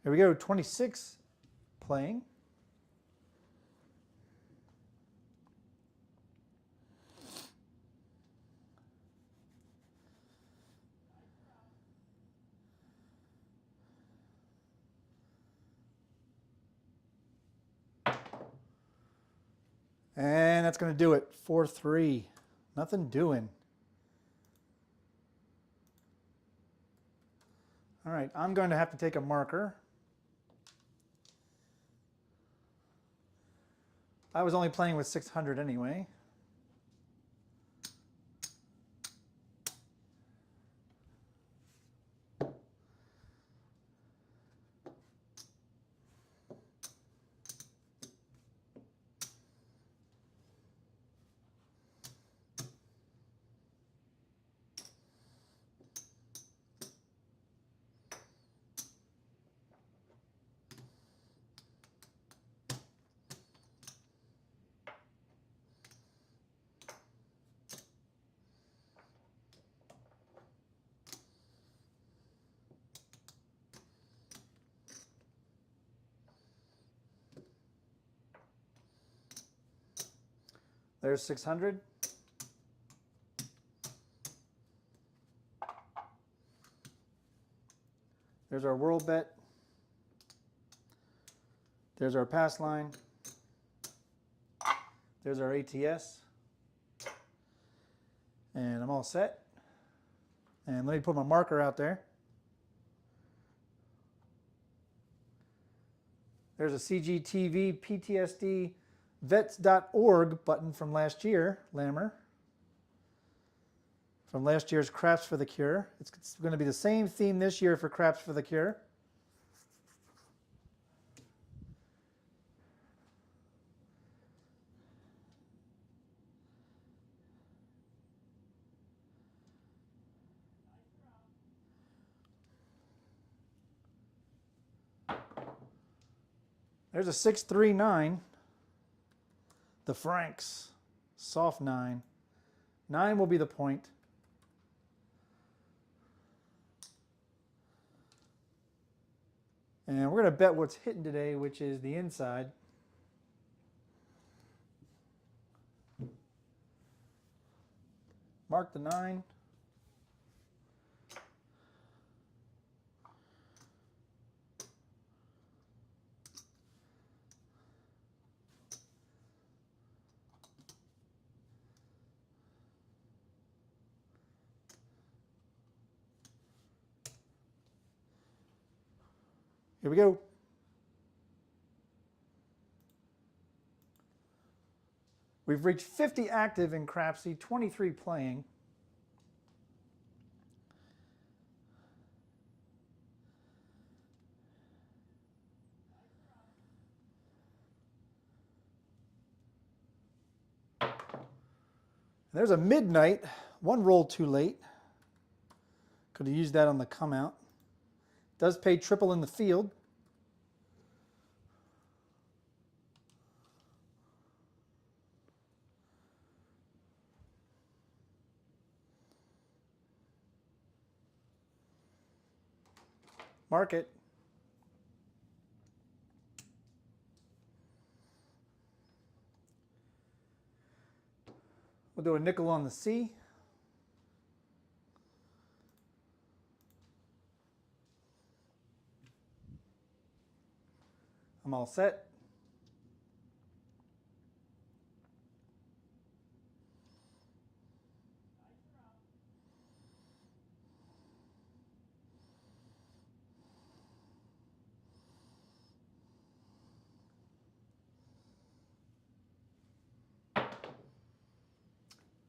Here we go, 26 playing. And that's going to do it. 4-3. Nothing doing. All right, I'm going to have to take a marker. I was only playing with 600 anyway. There's 600. There's our world bet. There's our pass line. There's our ATS. And I'm all set. And let me put my marker out there. There's a CGTV PTSD vets.org button from last year, Lammer. From last year's Craps for the Cure. It's going to be the same theme this year for Craps for the Cure. There's a 639. The Franks, soft 9. 9 will be the point. And we're going to bet what's hitting today, which is the inside. Mark the 9. Here we go. We've reached 50 active in Crapsee, 23 playing. There's a midnight, one roll too late. Could have used that on the come out. Does pay triple in the field. Mark it. We'll do a nickel on the C. I'm all set.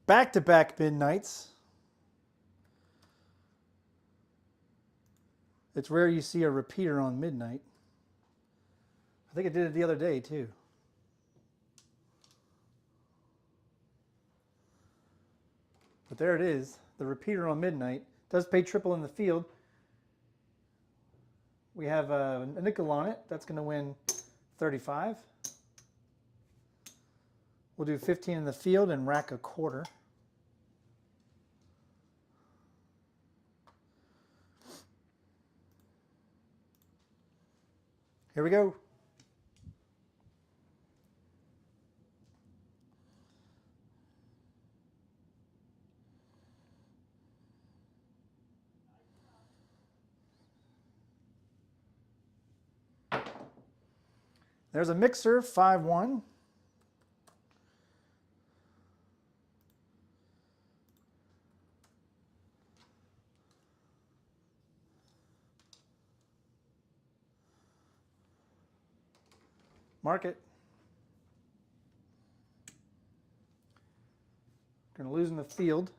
Back-to-back midnights. It's rare you see a repeater on midnight. I think I did it the other day too. But there it is, the repeater on midnight. Does pay triple in the field. We have a nickel on it. That's going to win 35. We'll do 15 in the field and rack a quarter. Here we go. There's a mixer, 5-1. Mark it. Going to lose in the field.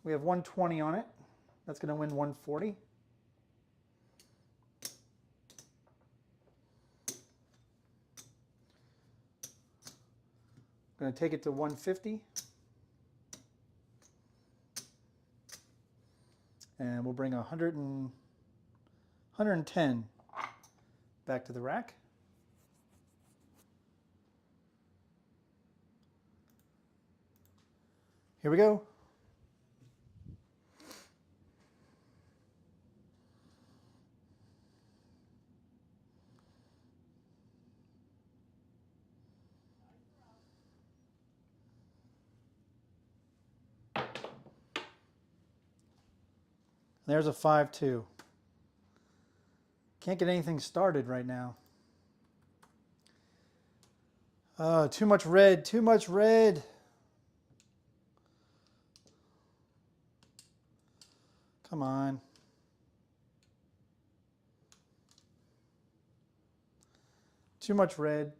We have 120 on it. That's going to win 140. Going to take it to 150. And we'll bring 110 back to the rack. Here we go. There's a 5-2. Can't get anything started right now. Too much red, too much red. Come on. Too much red.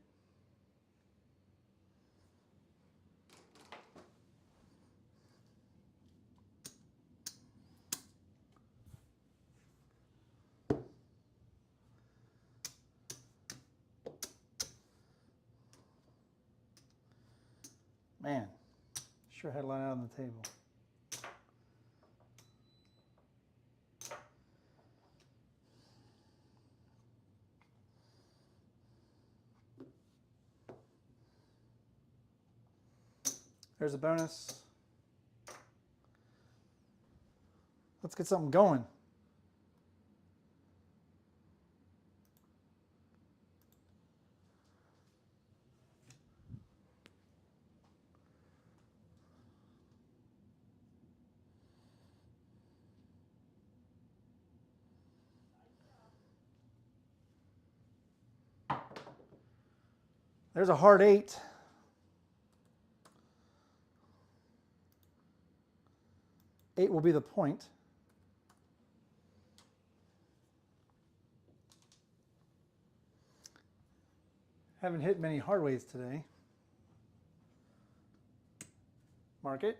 Man, sure had a lot out on the table. There's a bonus. Let's get something going. There's a hard 8. Eight will be the point. Haven't hit many hard ways today. Mark it.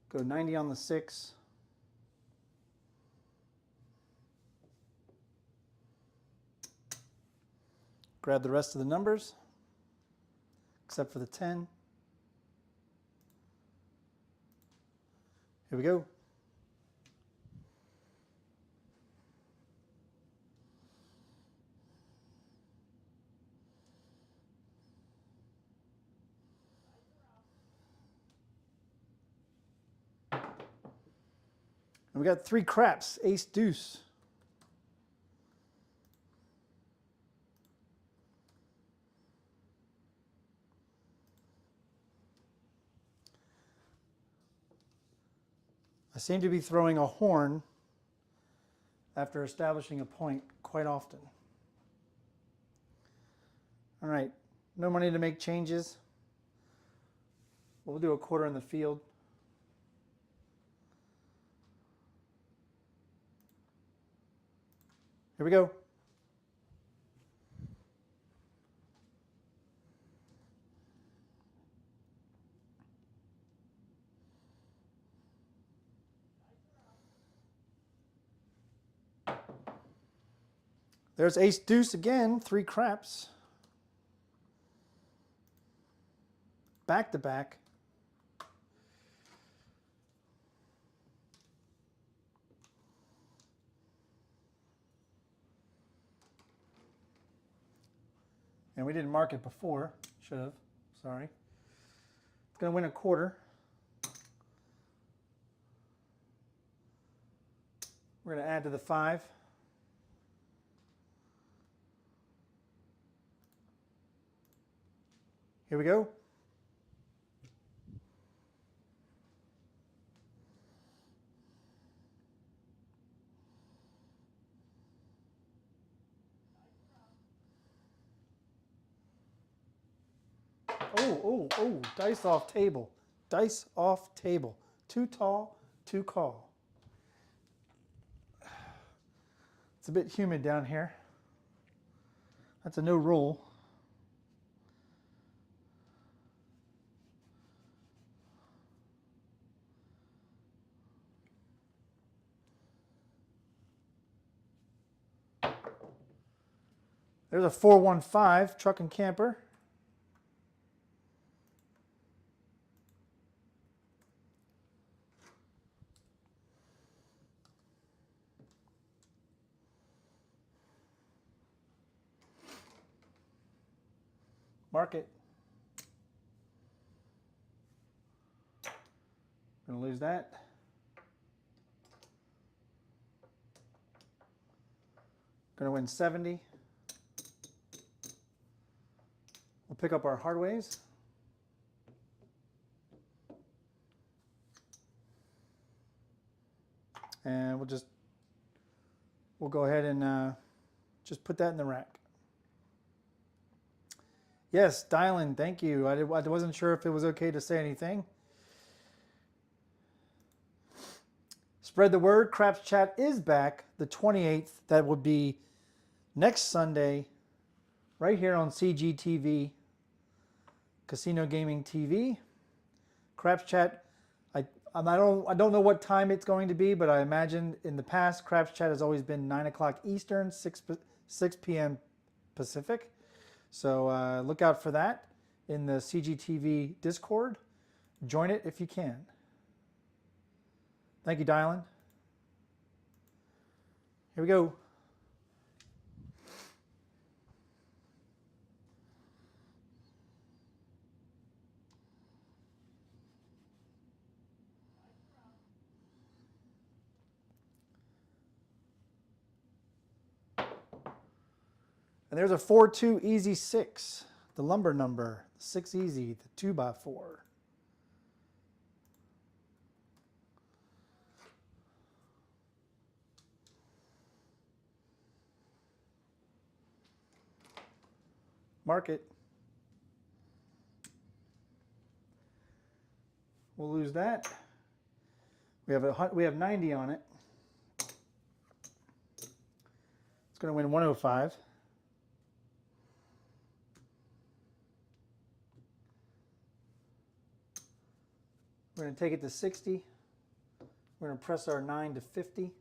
Go 90 on the 6. Grab the rest of the numbers, except for the 10. Here we go. And we got 3 craps, ace, deuce. I seem to be throwing a horn after establishing a point quite often. All right, no money to make changes. We'll do a quarter in the field. Here we go. There's ace deuce again, 3 craps. Back to back. And we didn't mark it before. Should have. Sorry. It's going to win a quarter. We're going to add to the 5. Here we go. Oh, dice off table. Dice off table. Too tall, too call. It's a bit humid down here. That's a no roll. There's a 415 truck and camper. Mark it. Gonna lose that. Gonna win 70. We'll pick up our hard ways. And we'll go ahead and just put that in the rack. Yes, Dylan, thank you. I wasn't sure if it was okay to say anything. Spread the word. Craps Chat is back the 28th. That will be next Sunday, right here on CGTV, Casino Gaming TV. Craps Chat. I don't know what time it's going to be, but I imagine in the past, Craps Chat has always been 9 o'clock Eastern, 6 p.m. Pacific. So look out for that in the CGTV Discord. Join it if you can. Thank you, Dylan. Here we go. And there's a 4-2 easy 6, the lumber number, 6 easy, the 2x4. Mark it. We'll lose that. We have 90 on it. It's going to win 105. We're going to take it to 60. We're going to press our 9 to 50.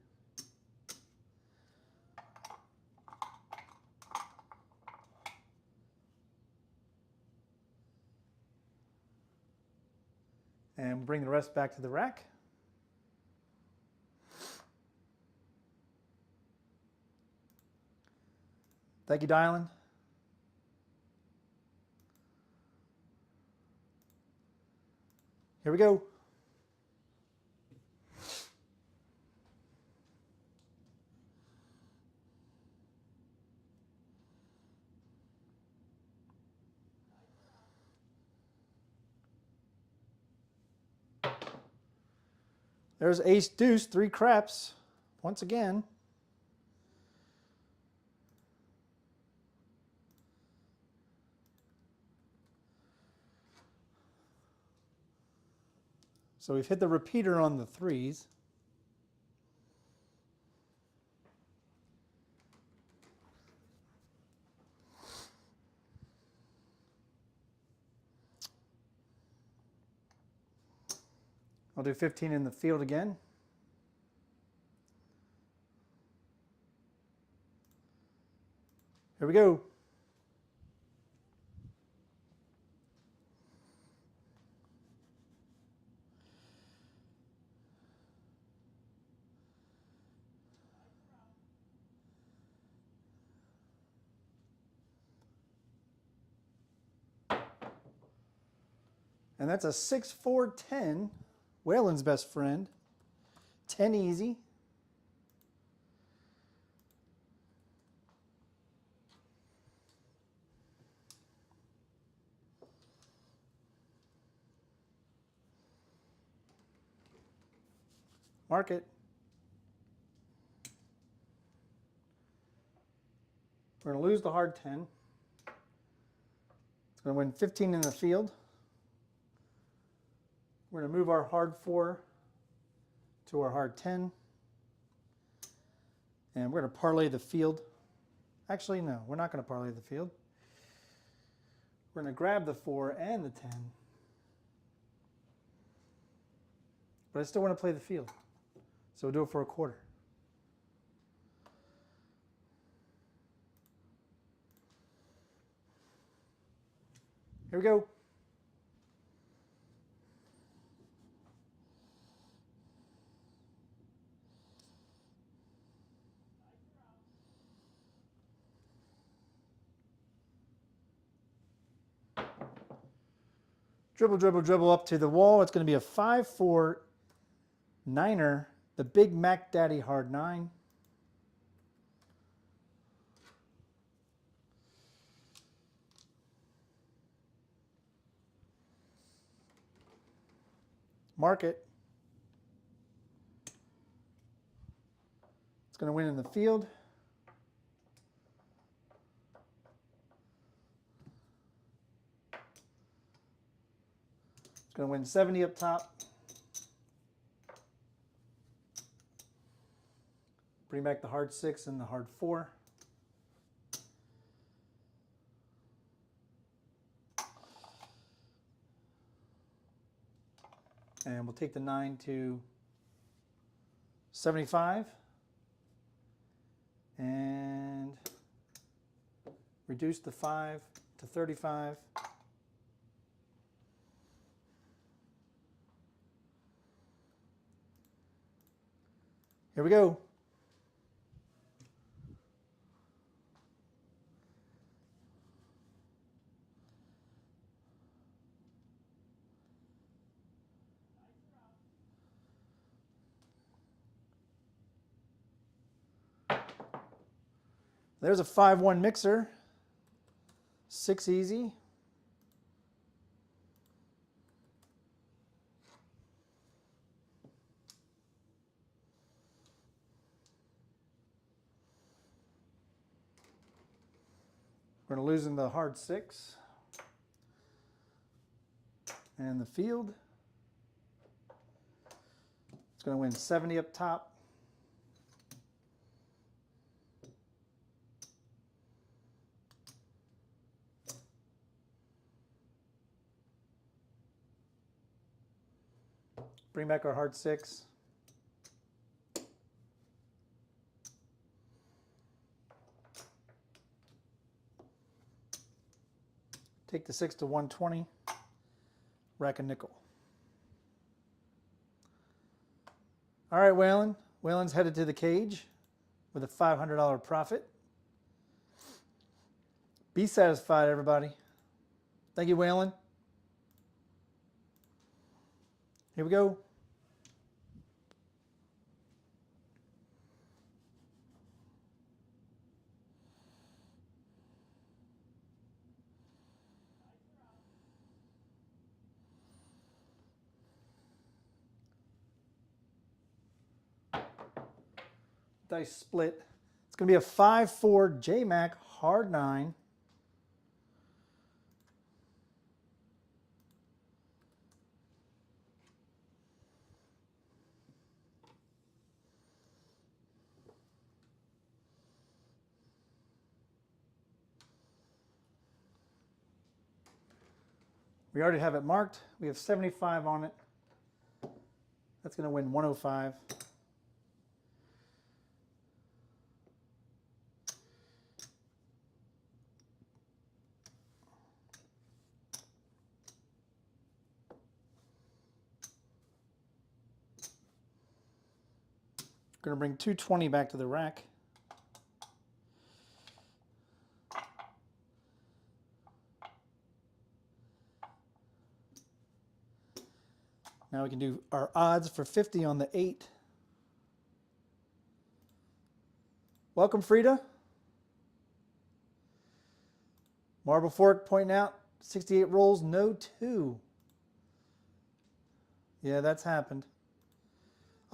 And bring the rest back to the rack. Thank you, Dylan. Here we go. There's ace deuce, 3 craps once again. So we've hit the repeater on the 3s. I'll do 15 in the field again. Here we go. And that's a 6-4-10. Waylon's best friend. 10 easy. Mark it. We're going to lose the hard 10. It's going to win 15 in the field. We're going to move our hard 4 to our hard 10. And we're going to parlay the field. Actually, no, we're not going to parlay the field. We're going to grab the 4 and the 10. But I still want to play the field. So we'll do it for a quarter. Here we go. Dribble, dribble, dribble up to the wall. It's going to be a 5-4-9er. The big Mac Daddy hard 9. Mark it. It's going to win in the field. It's going to win 70 up top. Bring back the hard 6 and the hard 4. And we'll take the 9 to 75. And reduce the 5 to 35. Here we go. There's a 5-1 mixer. 6 easy. We're going to lose in the hard 6. And the field. It's going to win 70 up top. Bring back our hard 6. Take the 6 to 120. Rack a nickel. All right, Waylon. Waylon's headed to the cage with a $500 profit. Be satisfied, everybody. Thank you, Waylon. Here we go. dice split. It's going to be a 5-4 J-Mac hard 9. We already have it marked. We have 75 on it. That's going to win 105. Going to bring 220 back to the rack. Now we can do our odds for 50 on the 8. Welcome, Frida. Marble Fork pointing out 68 rolls, no 2. Yeah, that's happened.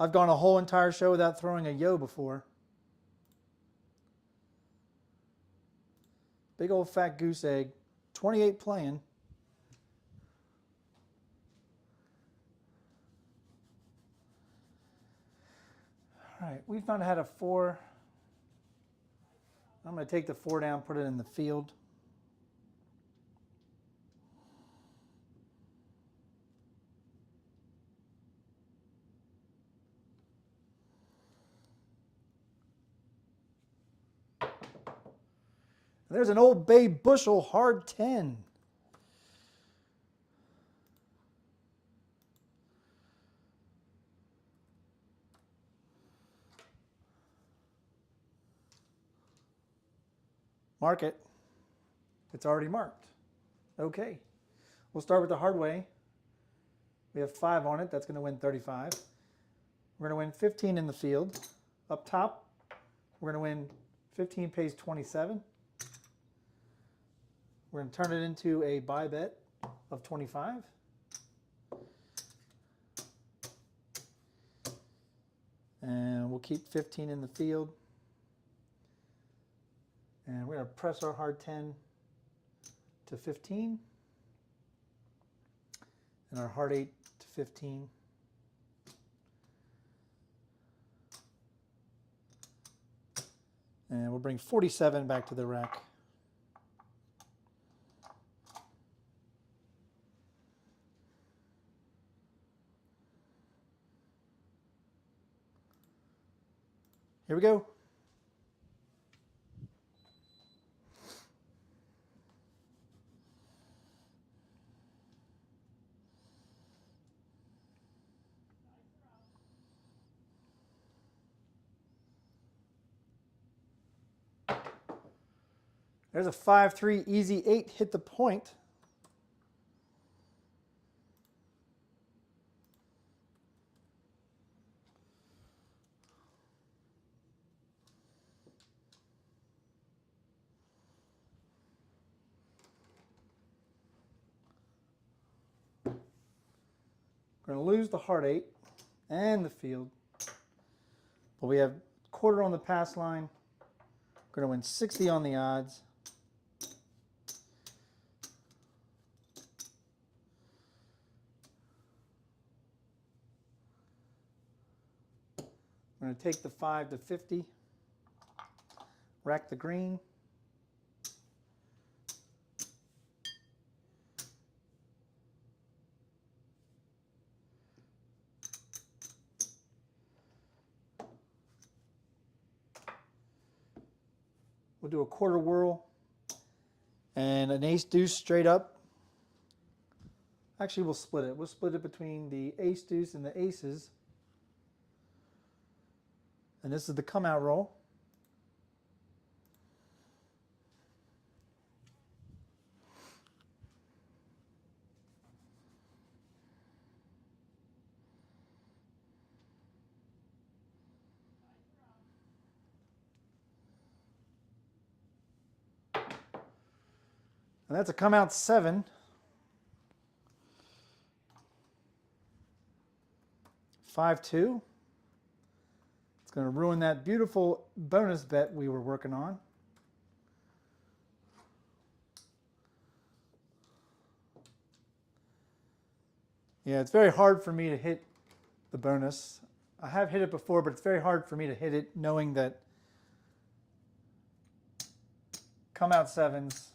I've gone a whole entire show without throwing a yo before. Big old fat goose egg. 28 playing. All right, we've not had a 4. I'm going to take the 4 down, put it in the field. And there's an Old Bay bushel hard 10. Mark it. It's already marked. Okay. We'll start with the hard way. We have 5 on it. That's going to win 35. We're going to win 15 in the field. Up top, we're going to win 15 pays 27. We're going to turn it into a buy bet of 25. And we'll keep 15 in the field. And we're going to press our hard 10 to 15. And our hard 8 to 15. And we'll bring 47 back to the rack. Here we go. There's a 5-3 easy 8 hit the point. We're going to lose the hard 8 and the field. But we have quarter on the pass line. We're going to win 60 on the odds. I'm going to take the 5 to 50, rack the green. We'll do a quarter whirl and an ace deuce straight up. Actually, we'll split it. We'll split it between the ace deuce and the aces. And this is the come out roll. And that's a come out 7. 5-2. It's going to ruin that beautiful bonus bet we were working on. Yeah, it's very hard for me to hit the bonus. I have hit it before, but it's very hard for me to hit it knowing that come out sevens,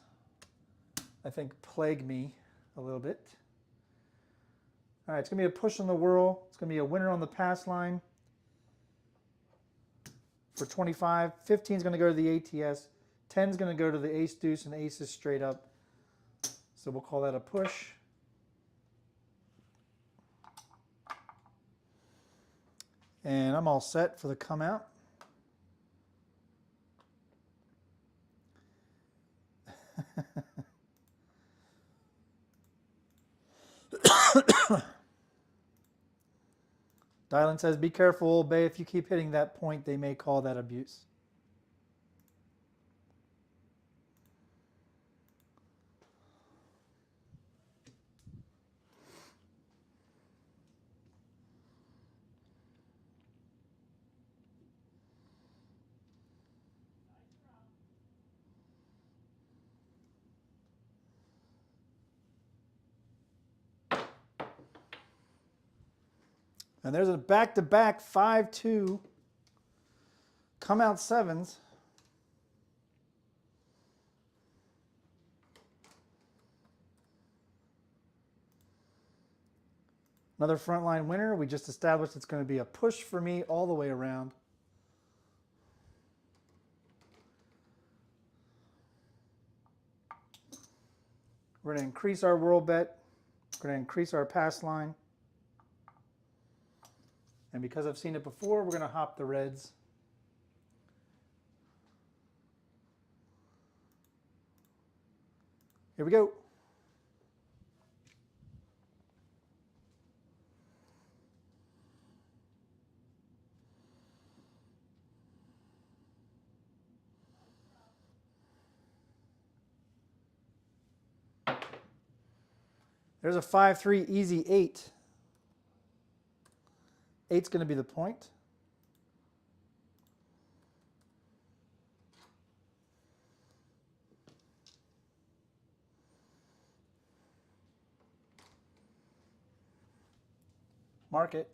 I think, plague me a little bit. All right, it's going to be a push on the whirl. It's going to be a winner on the pass line for 25. 15 is going to go to the ATS. 10 is going to go to the ace deuce and aces straight up. So we'll call that a push. And I'm all set for the come out. Dylan says, be careful, Old Bay. If you keep hitting that point, they may call that abuse. And there's a back-to-back 5-2 come out sevens. Another frontline winner. We just established it's going to be a push for me all the way around. We're going to increase our world bet. We're going to increase our pass line. And because I've seen it before, we're going to hop the reds. Here we go. There's a 5-3 easy 8. 8's going to be the point. Mark it.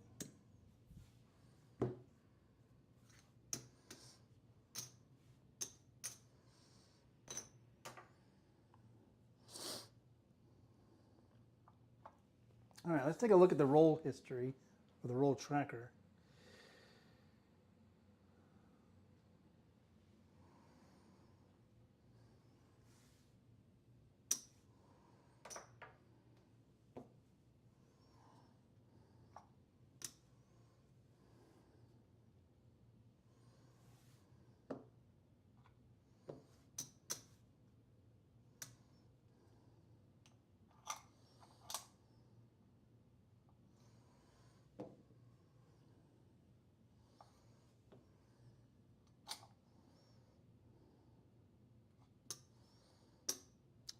All right, let's take a look at the roll history or the roll tracker.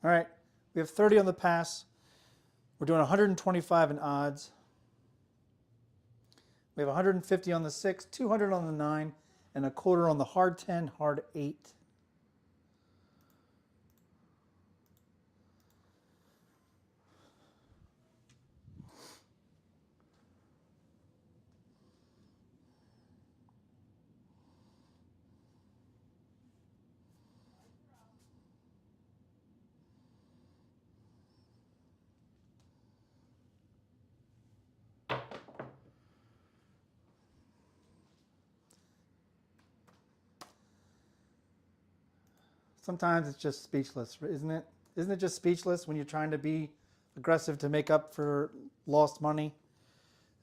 All right, we have 30 on the pass. We're doing 125 in odds. We have 150 on the 6, 200 on the 9, and a quarter on the hard 10, hard 8. Sometimes it's just speechless, isn't it? Isn't it just speechless when you're trying to be aggressive to make up for lost money?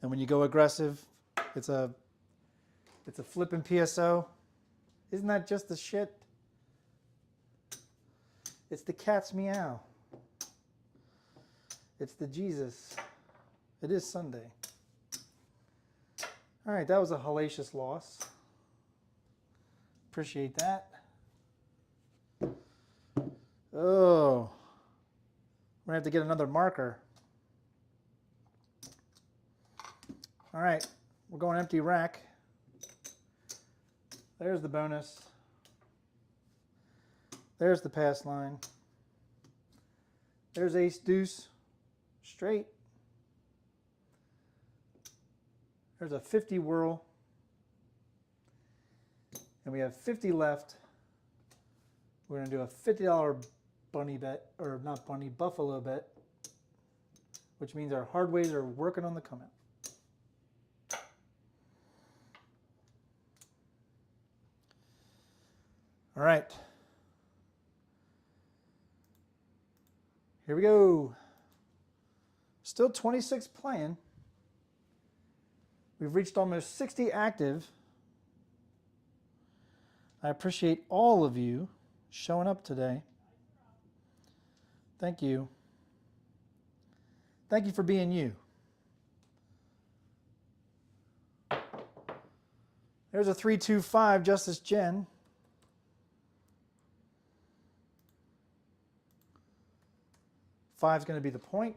And when you go aggressive, it's a flipping PSO. Isn't that just the shit? It's the cat's meow. It's the Jesus. It is Sunday. All right, that was a hellacious loss. Appreciate that. Oh, we're gonna have to get another marker. All right, we're going empty rack. There's the bonus. There's the pass line. There's ace deuce straight. There's a 50 whirl. And we have 50 left. We're going to do a $50 bunny bet, or not bunny, buffalo bet, which means our hard ways are working on the come out. All right. Here we go. Still 26 playing. We've reached almost 60 active. I appreciate all of you showing up today. Thank you. Thank you for being you. There's a 3-2-5 Justice Jen. Five's going to be the point.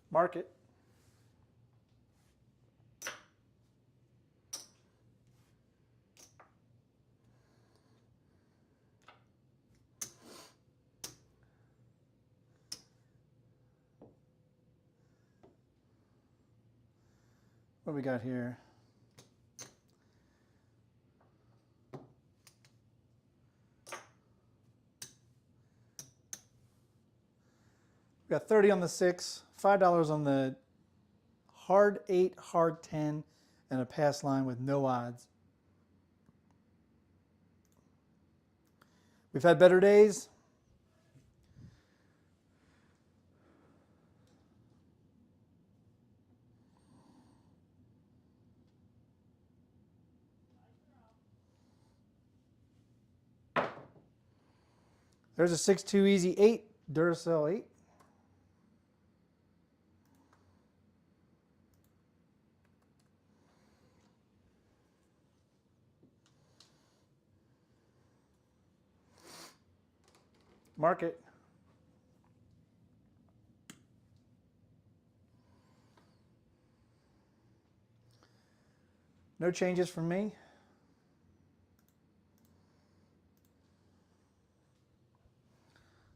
Mark it. What do we got here? We got 30 on the 6, $5 on the hard 8, hard 10, and a pass line with no odds. We've had better days. There's a 6-2 easy 8, Duracell 8. Mark it. No changes from me.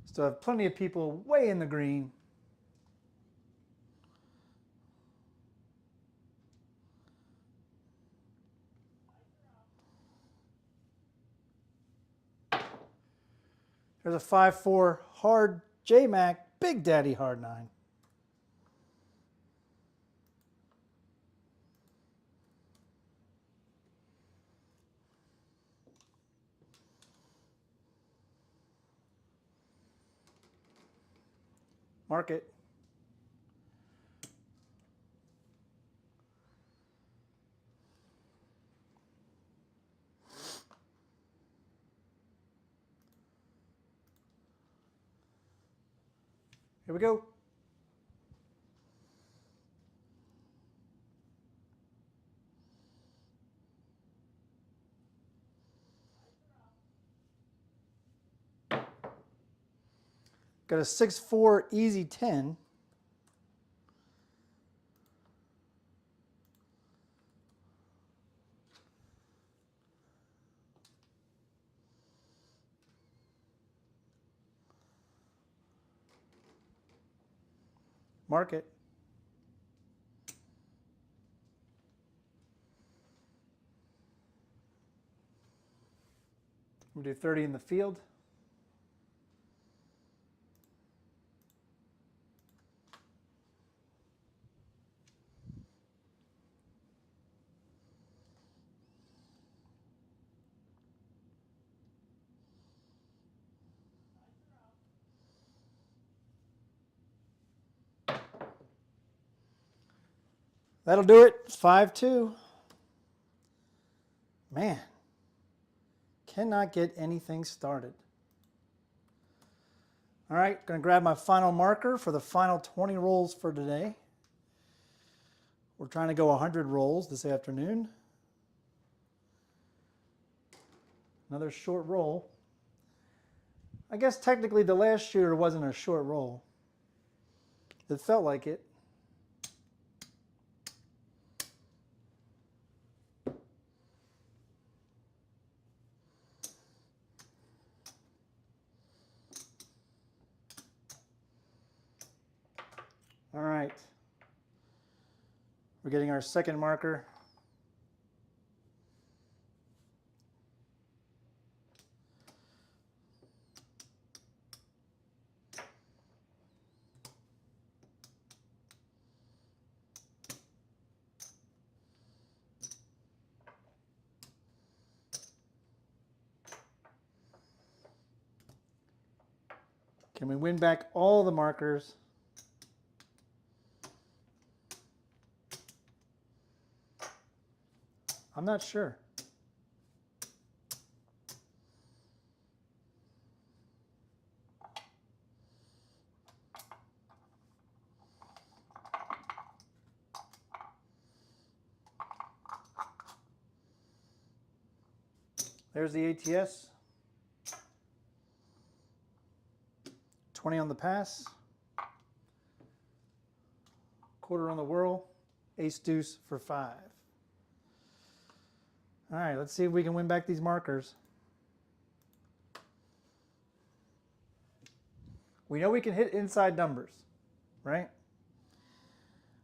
Still have plenty of people way in the green. There's a 5-4 hard J-Mac, Big Daddy hard 9. Mark it. Here we go. Got a 6-4 easy 10. Mark it. We'll do 30 in the field. That'll do it. 5-2. Man, cannot get anything started. All right, going to grab my final marker for the final 20 rolls for today. We're trying to go 100 rolls this afternoon. Another short roll. I guess technically the last shooter wasn't a short roll. It felt like it. All right. We're getting our second marker. Can we win back all the markers? I'm not sure. There's the ATS. 20 on the pass. Quarter on the whirl. Ace deuce for 5. All right, let's see if we can win back these markers. We know we can hit inside numbers, right?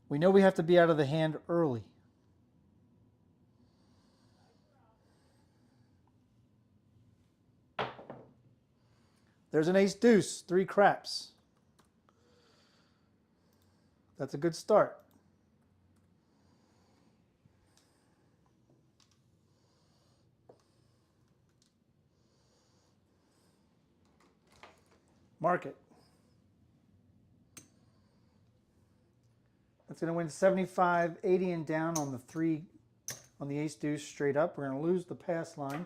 We know we have to be out of the hand early. There's an ace deuce, 3 craps. That's a good start. Mark it. That's going to win 75, 80 and down on the 3, on the ace deuce straight up. We're going to lose the pass line.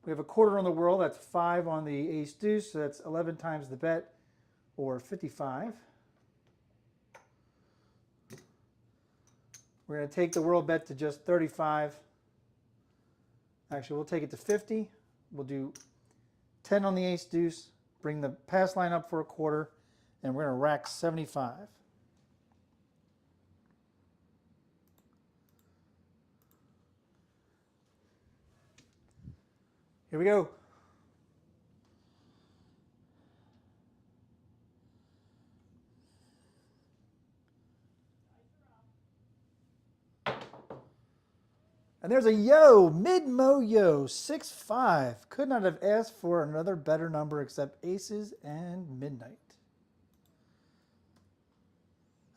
We have a quarter on the whirl. That's 5 on the ace deuce, so that's 11 times the bet, or 55. We're going to take the whirl bet to just 35. Actually, we'll take it to 50. We'll do 10 on the ace deuce, bring the pass line up for a quarter, and we're going to rack 75. Here we go. And there's a yo, mid-mo yo, 6-5. Could not have asked for another better number except aces and midnight.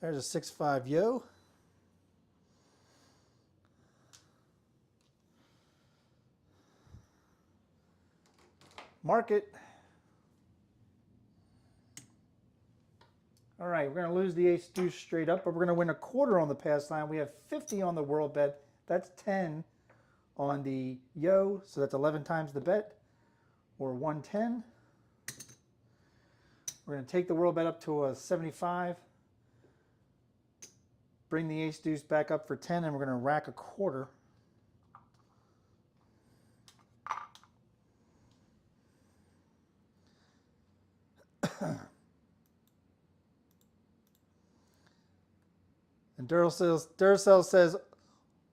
There's a 6-5 yo. Mark it. All right, we're going to lose the ace deuce straight up, but we're going to win a quarter on the pass line. We have 50 on the whirl bet. That's 10 on the yo, so that's 11 times the bet, or 110. We're going to take the whirl bet up to a 75, bring the ace deuce back up for 10, and we're going to rack a quarter. And Duracell says,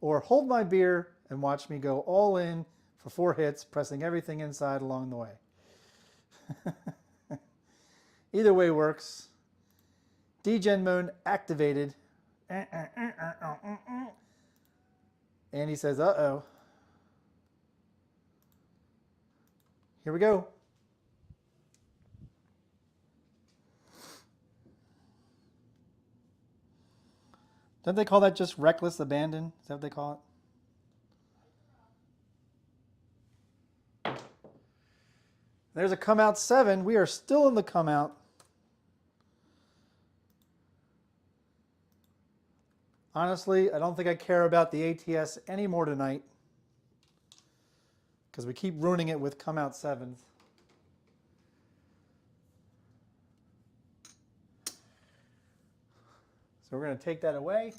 or hold my beer and watch me go all in for 4 hits, pressing everything inside along the way. Either way works. Degen mode activated. And he says, uh-oh. Here we go. Don't they call that just reckless abandon? Is that what they call it? There's a come out 7. We are still in the come out. Honestly, I don't think I care about the ATS anymore tonight because we keep ruining it with come out 7s. So we're going to take that away.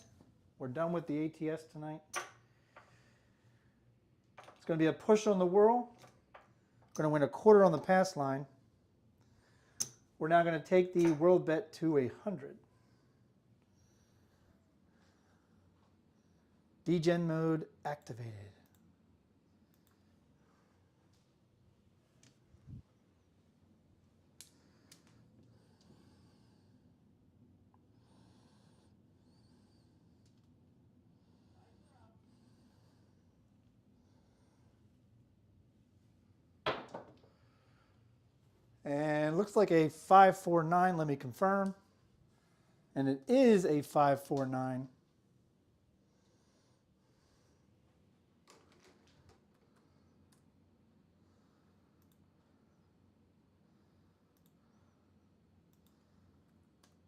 We're done with the ATS tonight. It's going to be a push on the whirl. We're going to win a quarter on the pass line. We're now going to take the world bet to 100. Degen mode activated. And looks like a 549. Let me confirm. And it is a 549.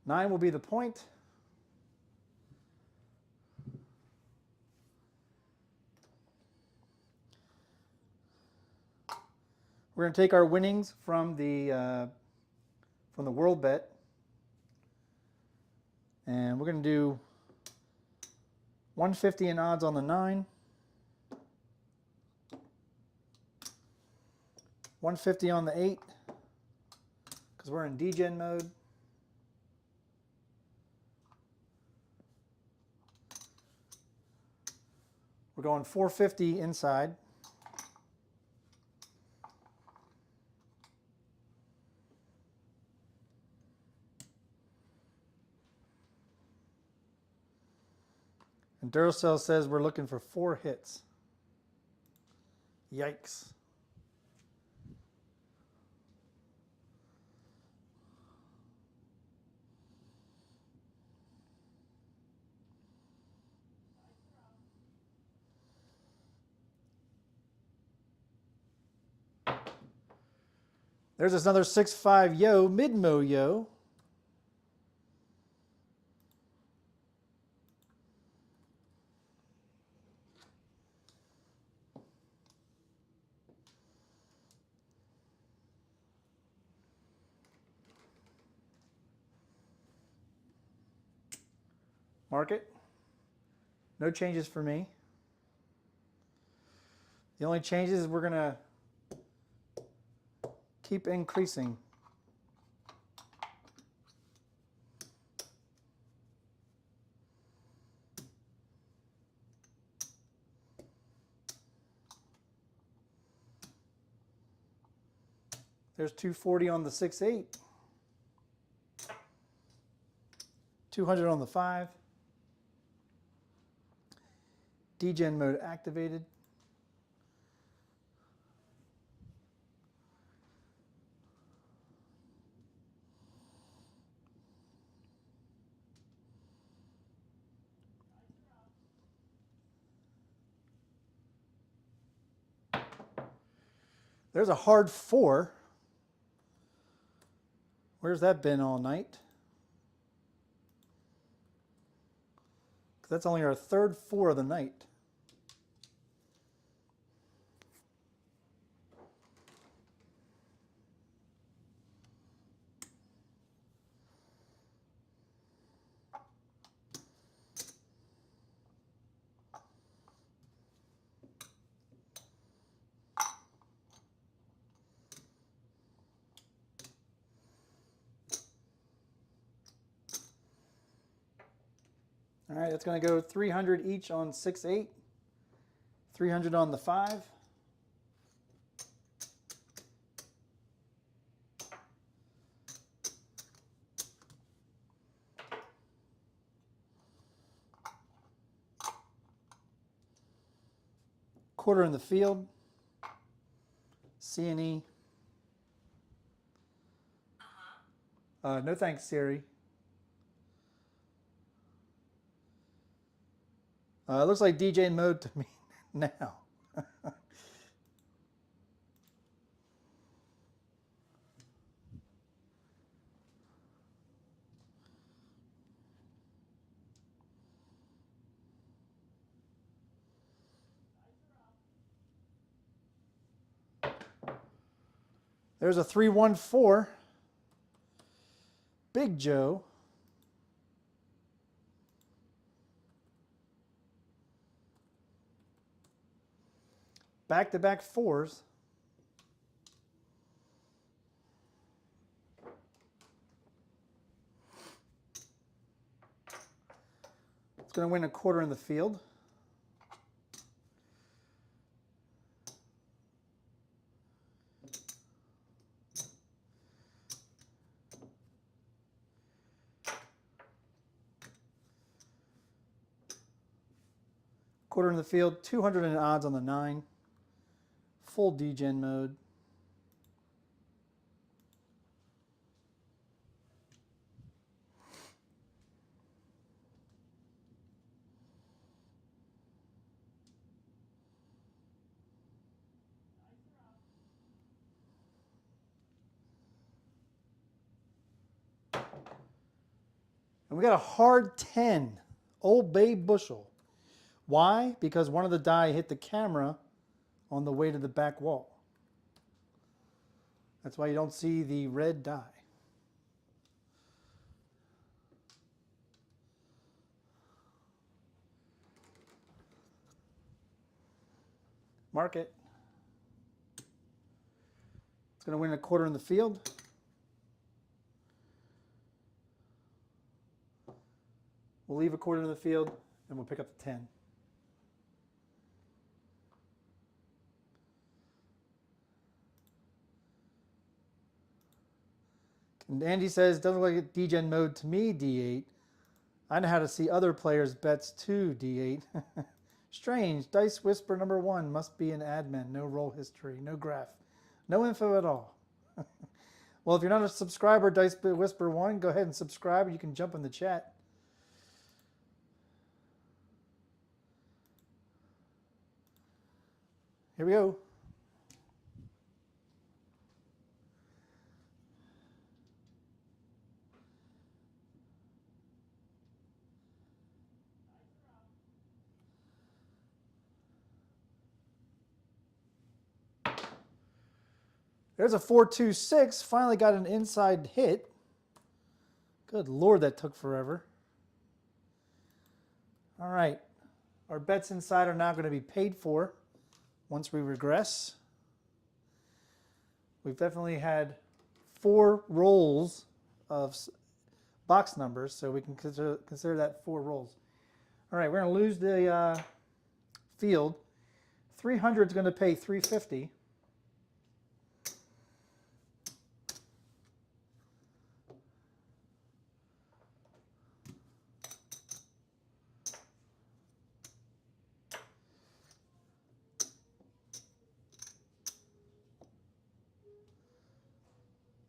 Nine will be the point. We're going to take our winnings from the world bet, and we're going to do 150 in odds on the 9, 150 on the 8, because we're in degen mode. We're going 450 inside. And Duracell says we're looking for 4 hits. Yikes. There's another 6-5 yo, mid-mo yo. Market. No changes for me. The only changes is we're going to keep increasing. There's 240 on the 6-8. 200 on the 5. Degen mode activated. There's a hard 4. Where's that been all night? That's only our third 4 of the night. All right, that's going to go 300 each on 6-8, 300 on the 5. Quarter in the field. C&E. No thanks, Siri. It looks like DJ mode to me now. There's a 314. Big Joe. Back-to-back 4s. It's going to win a quarter in the field. Quarter in the field, 200 in odds on the 9. Full degen mode. And we got a hard 10, Old Bay bushel. Why? Because one of the die hit the camera on the way to the back wall. That's why you don't see the red die. Mark it. It's going to win a quarter in the field. We'll leave a quarter in the field and we'll pick up the 10. And Andy says, doesn't look like degen mode to me, D8. I know how to see other players' bets too, D8. Strange. Dice Whisper number 1 must be an admin. No roll history, no graph, no info at all. Well, if you're not a subscriber, Dice Whisper 1, go ahead and subscribe. You can jump in the chat. Here we go. There's a 4-2-6. Finally got an inside hit. Good Lord, that took forever. All right. Our bets inside are now going to be paid for once we regress. We've definitely had 4 rolls of box numbers, so we can consider that 4 rolls. All right, we're going to lose the field. 300 is going to pay 350.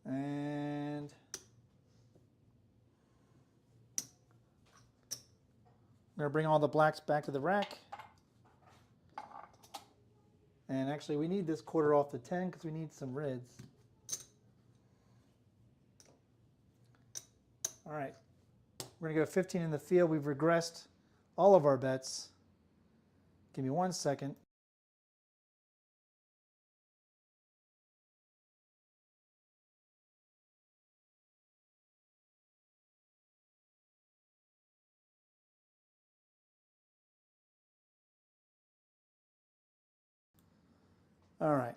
And I'm going to bring all the blacks back to the rack. And actually, we need this quarter off the 10 because we need some reds. All right. We're going to go 15 in the field. We've regressed all of our bets. Give me 1 second. All right.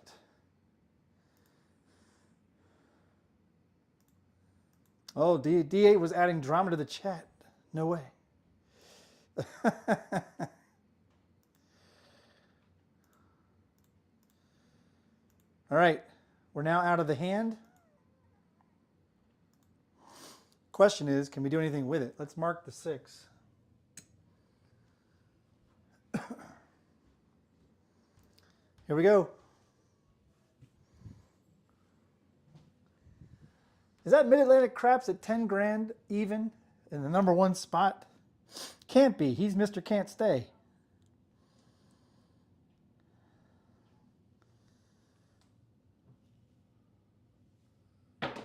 Oh, D8 was adding drama to the chat. No way. All right. We're now out of the hand. Question is, can we do anything with it? Let's mark the 6. Here we go. Is that Mid-Atlantic Craps at 10 grand even in the number 1 spot? Can't be. He's Mr. Can't Stay. And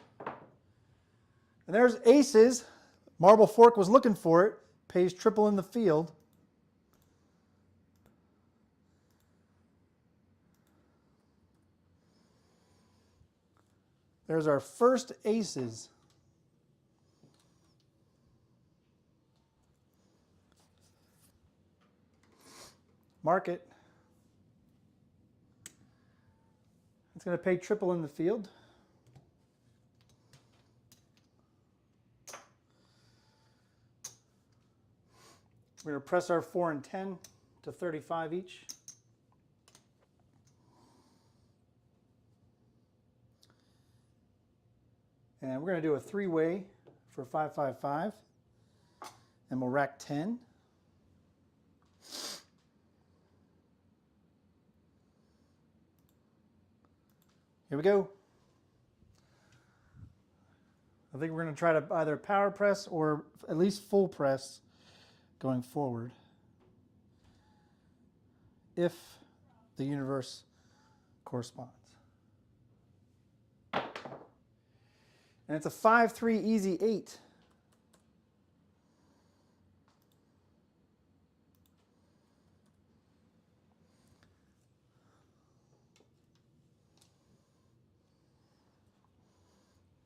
there's aces. Marble Fork was looking for it. Pays triple in the field. There's our first aces. Mark it. It's going to pay triple in the field. We're going to press our 4 and 10 to 35 each. And we're going to do a 3-way for 555. And we'll rack 10. Here we go. I think we're going to try to either power press or at least full press going forward, if the universe corresponds. And it's a 5-3 easy 8.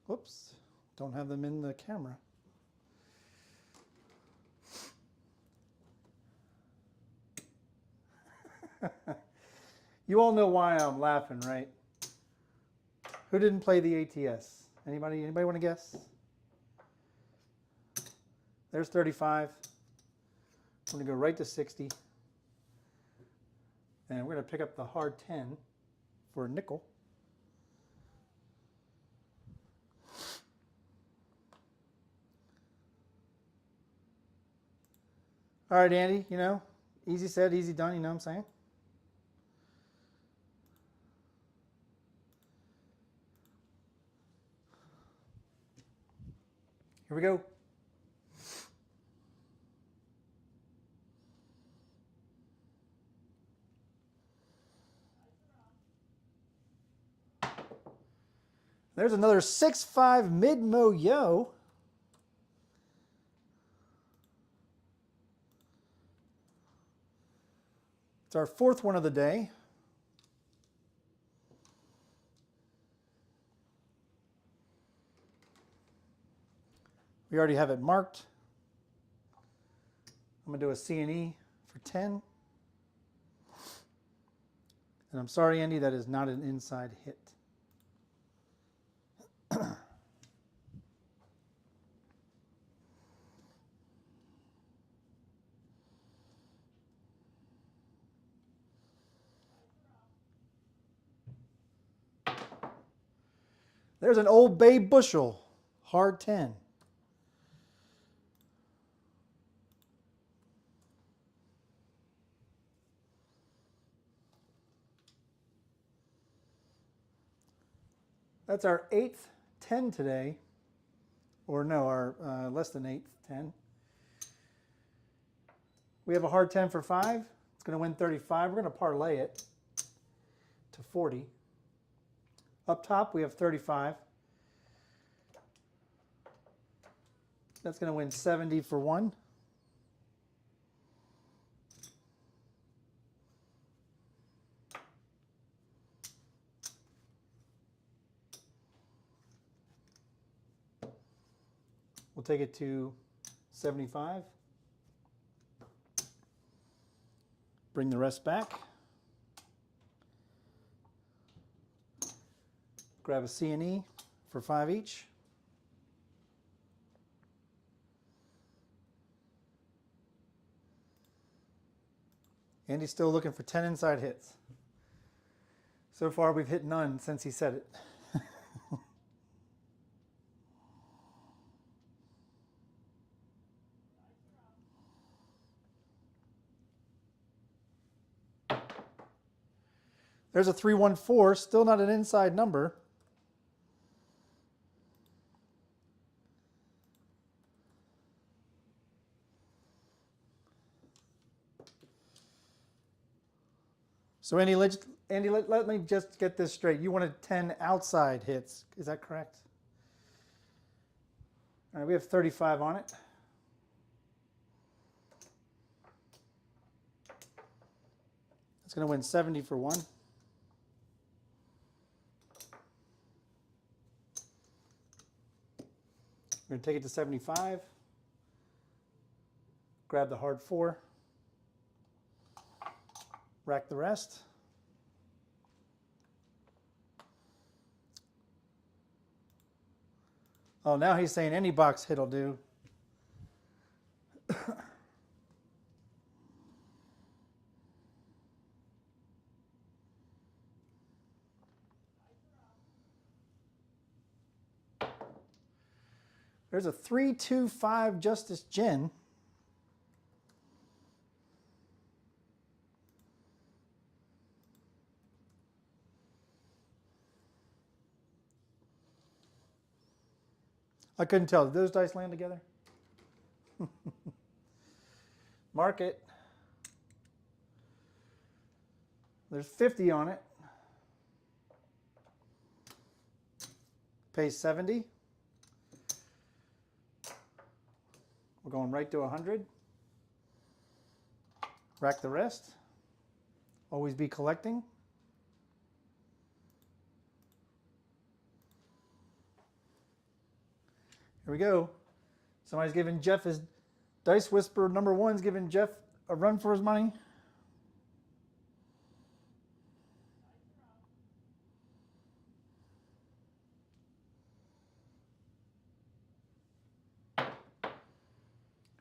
Whoops, don't have them in the camera. You all know why I'm laughing, right? Who didn't play the ATS? Anybody want to guess? There's 35. I'm going to go right to 60. And we're going to pick up the hard 10 for a nickel. All right, Andy, you know, easy said, easy done, you know what I'm saying? Here we go. There's another 6-5 mid-mo yo. It's our 4th one of the day. We already have it marked. I'm going to do a C&E for 10. And I'm sorry, Andy, that is not an inside hit. There's an Old Bay bushel, hard 10. That's our 8th 10 today, or no, our less than 8th 10. We have a hard 10 for 5. It's going to win 35. We're going to parlay it to 40. Up top, we have 35. That's going to win 70 for 1. We'll take it to 75. Bring the rest back. Grab a C&E for 5 each. Andy's still looking for 10 inside hits. So far, we've hit none since he said it. There's a 314, still not an inside number. So Andy, let me just get this straight. You wanted 10 outside hits, is that correct? All right, we have 35 on it. It's going to win 70 for 1. We're going to take it to 75. Grab the hard 4. Rack the rest. Oh, now he's saying any box hit will do. There's a 3-2-5 Justice Gin. I couldn't tell. Did those dice land together? Mark it. There's 50 on it. Pay 70. We're going right to 100. Rack the rest. Always be collecting. Here we go. Somebody's giving Jeff his Dice Whisperer #1's giving Jeff a run for his money.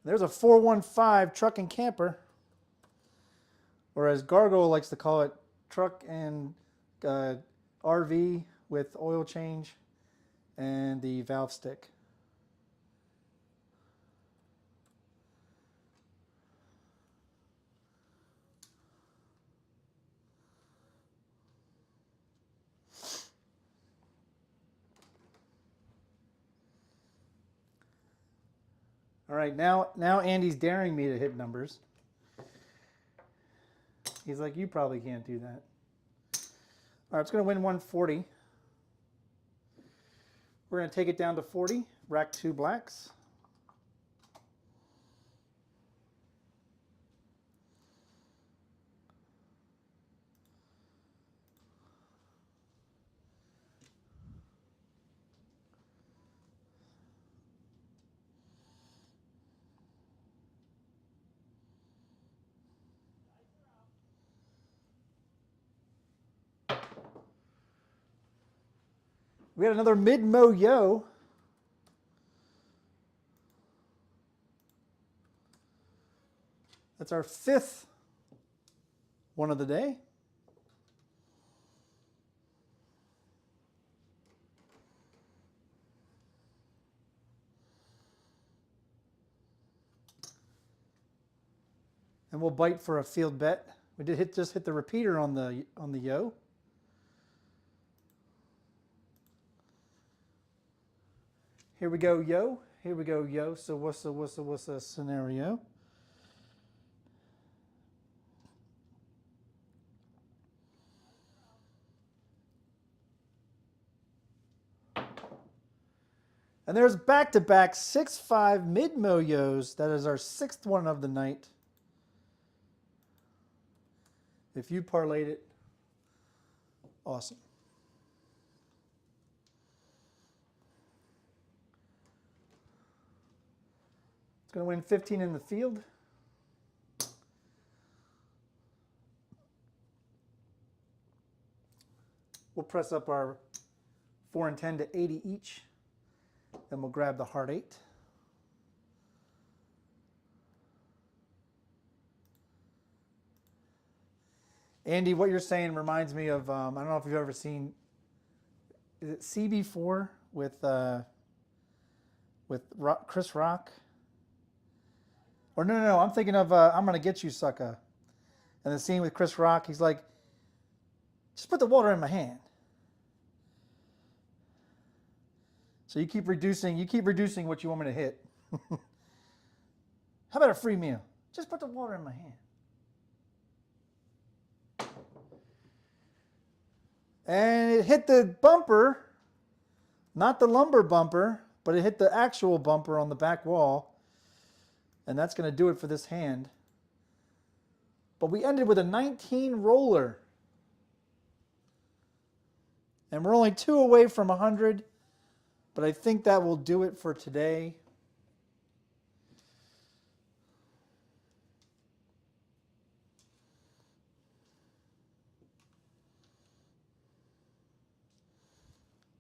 There's a 415 truck and camper, or as Gargoyle likes to call it, truck and RV with oil change and the valve stick. All right, now Andy's daring me to hit numbers. He's like, you probably can't do that. All right, it's going to win 140. We're going to take it down to 40, rack 2 blacks. We had another mid-mo yo. That's our 5th one of the day. And we'll bite for a field bet. We did just hit the repeater on the yo. Here we go, yo. Here we go, yo. So what's the scenario? And there's back-to-back 6-5 mid-mo yos. That is our 6th one of the night. If you parlayed it, awesome. It's going to win 15 in the field. We'll press up our 4 and 10 to 80 each. Then we'll grab the heart 8. Andy, what you're saying reminds me of, I don't know if you've ever seen, is it CB4 with Chris Rock? Or no, I'm thinking of I'm Gonna Get You, Sucker. And the scene with Chris Rock, he's like, just put the water in my hand. So you keep reducing what you want me to hit. How about a free meal? Just put the water in my hand. And it hit the bumper, not the lumber bumper, but it hit the actual bumper on the back wall. And that's going to do it for this hand. But we ended with a 19 roller. And we're only 2 away from 100. But I think that will do it for today.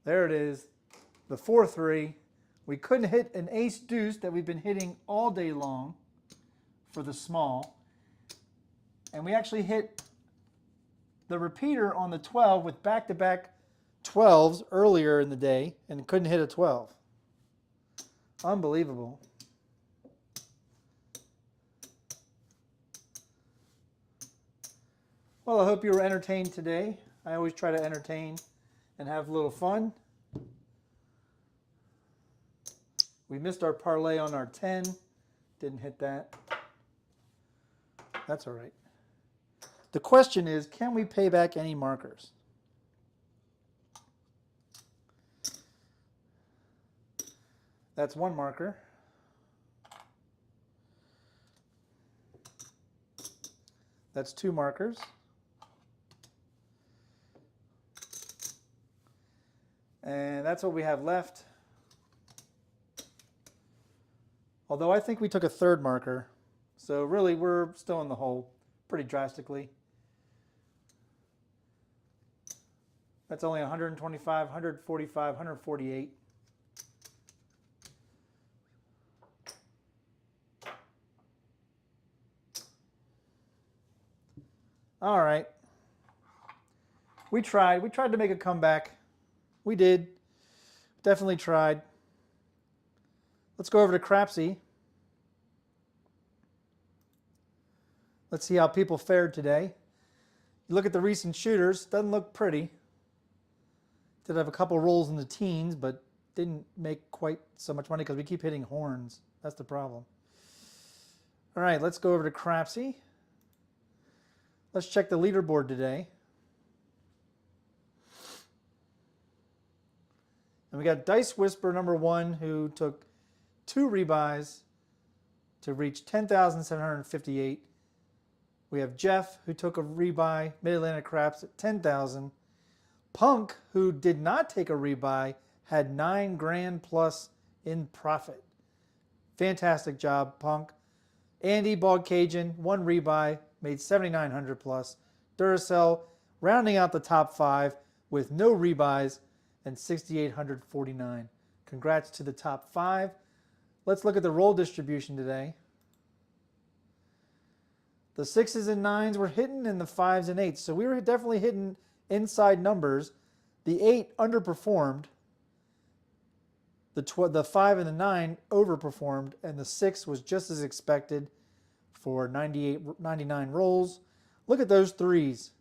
There it is, the 4-3. We couldn't hit an ace deuce that we've been hitting all day long for the small. And we actually hit the repeater on the 12 with back-to-back 12s earlier in the day and couldn't hit a 12. Unbelievable. Well, I hope you were entertained today. I always try to entertain and have a little fun. We missed our parlay on our 10. Didn't hit that. That's all right. The question is, can we pay back any markers? That's one marker. That's two markers. And that's what we have left. Although I think we took a third marker. So really we're still in the hole pretty drastically. That's only 125, 145, 148. All right. We tried to make a comeback. We did. Definitely tried. Let's go over to Crapsee. Let's see how people fared today. You look at the recent shooters, doesn't look pretty. Did have a couple rolls in the teens, but didn't make quite so much money because we keep hitting horns. That's the problem. All right, let's go over to Crapsee. Let's check the leaderboard today. And we got Dice Whisper number 1, who took 2 rebuys to reach 10,758. We have Jeff, who took a rebuy, Mid-Atlantic Craps at 10,000. Punk, who did not take a rebuy, had 9 grand plus in profit. Fantastic job, Punk. Andy Bog Cajun, 1 rebuy, made 7,900 plus. Duracell rounding out the top 5 with no rebuys and 6,849. Congrats to the top 5. Let's look at the roll distribution today. The 6s and 9s were hitting and the 5s and 8s. So we were definitely hitting inside numbers. The 8 underperformed. The 5 and the 9 overperformed. And the 6 was just as expected for 99 rolls. Look at those 3s.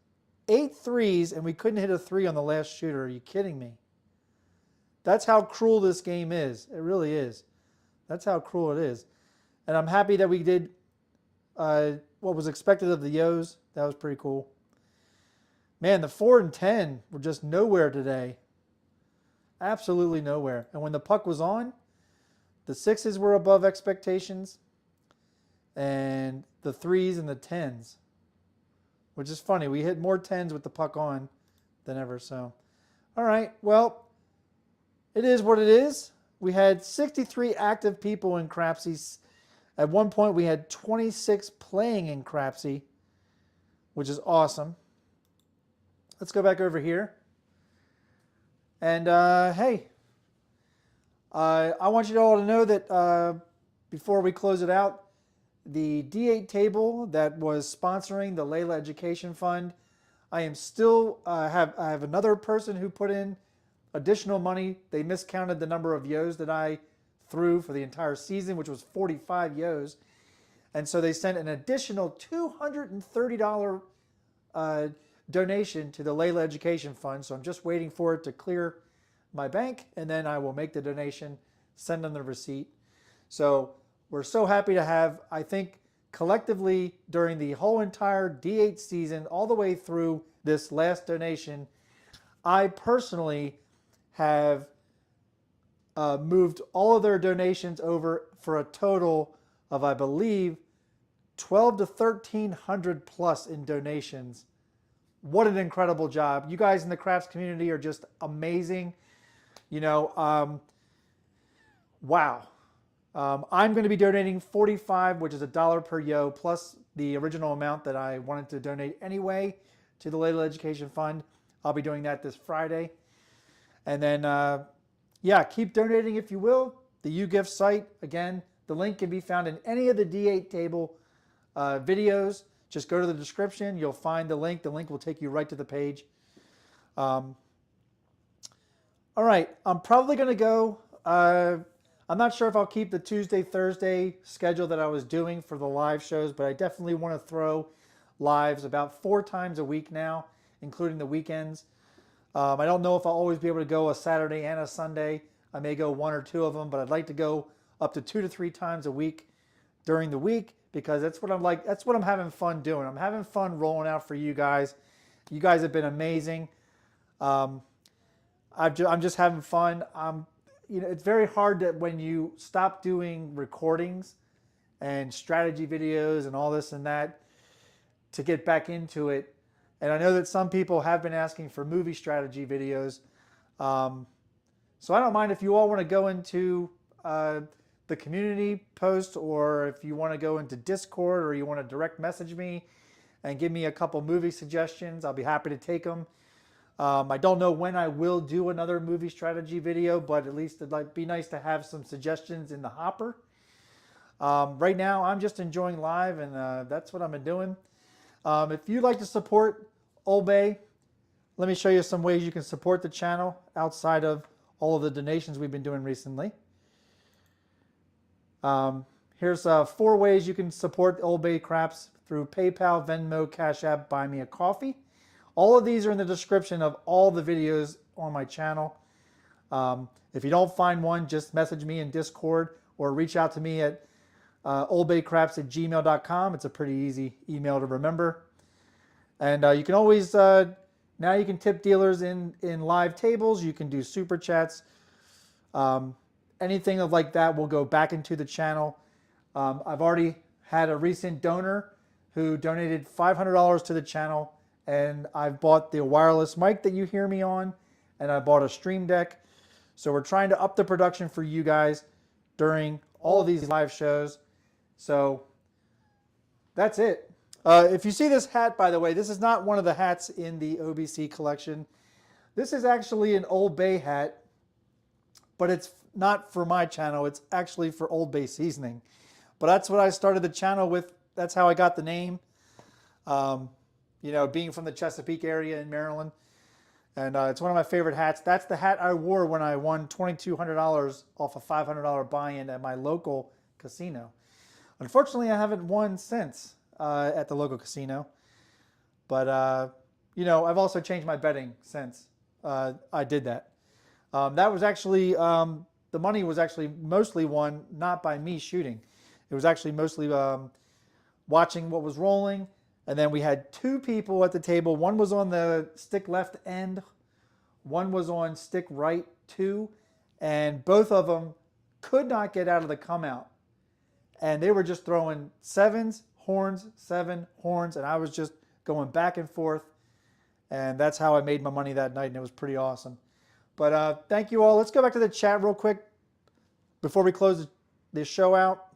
8 3s and we couldn't hit a 3 on the last shooter. Are you kidding me? That's how cruel this game is. It really is. That's how cruel it is. And I'm happy that we did what was expected of the Yos. That was pretty cool. Man, the 4 and 10 were just nowhere today. Absolutely nowhere. And when the puck was on, the 6s were above expectations. And the 3s and the 10s. Which is funny. We hit more 10s with the puck on than ever. So, all right. Well, it is what it is. We had 63 active people in Crapsee. At one point, we had 26 playing in Crapsee, which is awesome. Let's go back over here. And hey, I want you all to know that before we close it out, the D8 table that was sponsoring the Layla Education Fund, I am still I have another person who put in additional money. They miscounted the number of Yos that I threw for the entire season, which was 45 Yos. And so they sent an additional $230 donation to the Layla Education Fund. So I'm just waiting for it to clear my bank, and then I will make the donation, send them the receipt. So we're so happy to have, I think, collectively during the whole entire D8 season, all the way through this last donation, I personally have moved all of their donations over for a total of, I believe, 12 to 1,300 plus in donations. What an incredible job. You guys in the Craps community are just amazing. You know, wow. I'm going to be donating 45, which is $1 per Yo, plus the original amount that I wanted to donate anyway to the Layla Education Fund. I'll be doing that this Friday. And then, yeah, keep donating if you will. The UGift site, again, the link can be found in any of the D8 table videos. Just go to the description. You'll find the link. The link will take you right to the page. All right, I'm probably going to go. I'm I'm not sure if I'll keep the Tuesday, Thursday schedule that I was doing for the live shows, but I definitely want to throw lives about 4 times a week now, including the weekends. I don't know if I'll always be able to go a Saturday and a Sunday. I may go 1 or 2 of them, but I'd like to go up to 2 to 3 times a week during the week, because that's what I'm like. That's what I'm having fun doing. I'm having fun rolling out for you guys. You guys have been amazing. I'm just having fun. It's very hard that when you stop doing recordings and strategy videos and all this and that to get back into it. And I know that some people have been asking for movie strategy videos. So I don't mind if you all want to go into the community post, or if you want to go into Discord, or you want to direct message me and give me a couple movie suggestions. I'll be happy to take them. I don't know when I will do another movie strategy video, but at least it'd be nice to have some suggestions in the hopper. Right now, I'm just enjoying live, and that's what I've been doing. If you'd like to support Old Bay, let me show you some ways you can support the channel outside of all of the donations we've been doing recently. Here's 4 ways you can support OldBayCraps through PayPal, Venmo, Cash App, Buy Me a Coffee. All of these are in the description of all the videos on my channel. If you don't find one, just message me in Discord or reach out to me at oldbaycraps@gmail.com. It's a pretty easy email to remember. And you can always, now you can tip dealers in live tables. You can do super chats. Anything like that will go back into the channel. I've already had a recent donor who donated $500 to the channel, and I've bought the wireless mic that you hear me on, and I bought a stream deck. So we're trying to up the production for you guys during all of these live shows. So that's it. If you see this hat, by the way, this is not one of the hats in the OBC collection. This is actually an Old Bay hat, but it's not for my channel. It's actually for Old Bay Seasoning. But that's what I started the channel with. That's how I got the name. Being from the Chesapeake area in Maryland. And it's one of my favorite hats. That's the hat I wore when I won $2,200 off a $500 buy-in at my local casino. Unfortunately, I haven't won since at the local casino. But, I've also changed my betting since I did that. That was actually, the money was actually mostly won not by me shooting. It was actually mostly watching what was rolling. And then we had 2 people at the table. One was on the stick left end. One was on stick right 2. And both of them could not get out of the come out. And they were just throwing 7s, horns, 7, horns. And I was just going back and forth. And that's how I made my money that night. And it was pretty awesome. But thank you all. Let's go back to the chat real quick before we close this show out.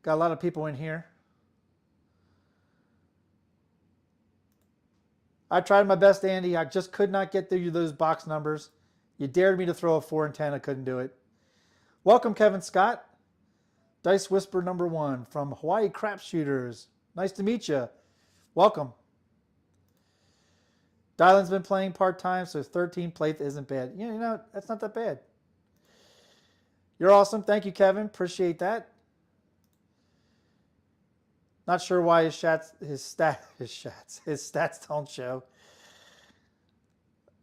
Got a lot of people in here. I tried my best, Andy. I just could not get through those box numbers. You dared me to throw a 4 and 10. I couldn't do it. Welcome, Kevin Scott. Dice Whisper #1 from Hawaii Crap Shooters. Nice to meet you. Welcome. Dylan's been playing part-time, so 13 plate isn't bad. That's not that bad. You're awesome. Thank you, Kevin. Appreciate that. Not sure why his stats don't show.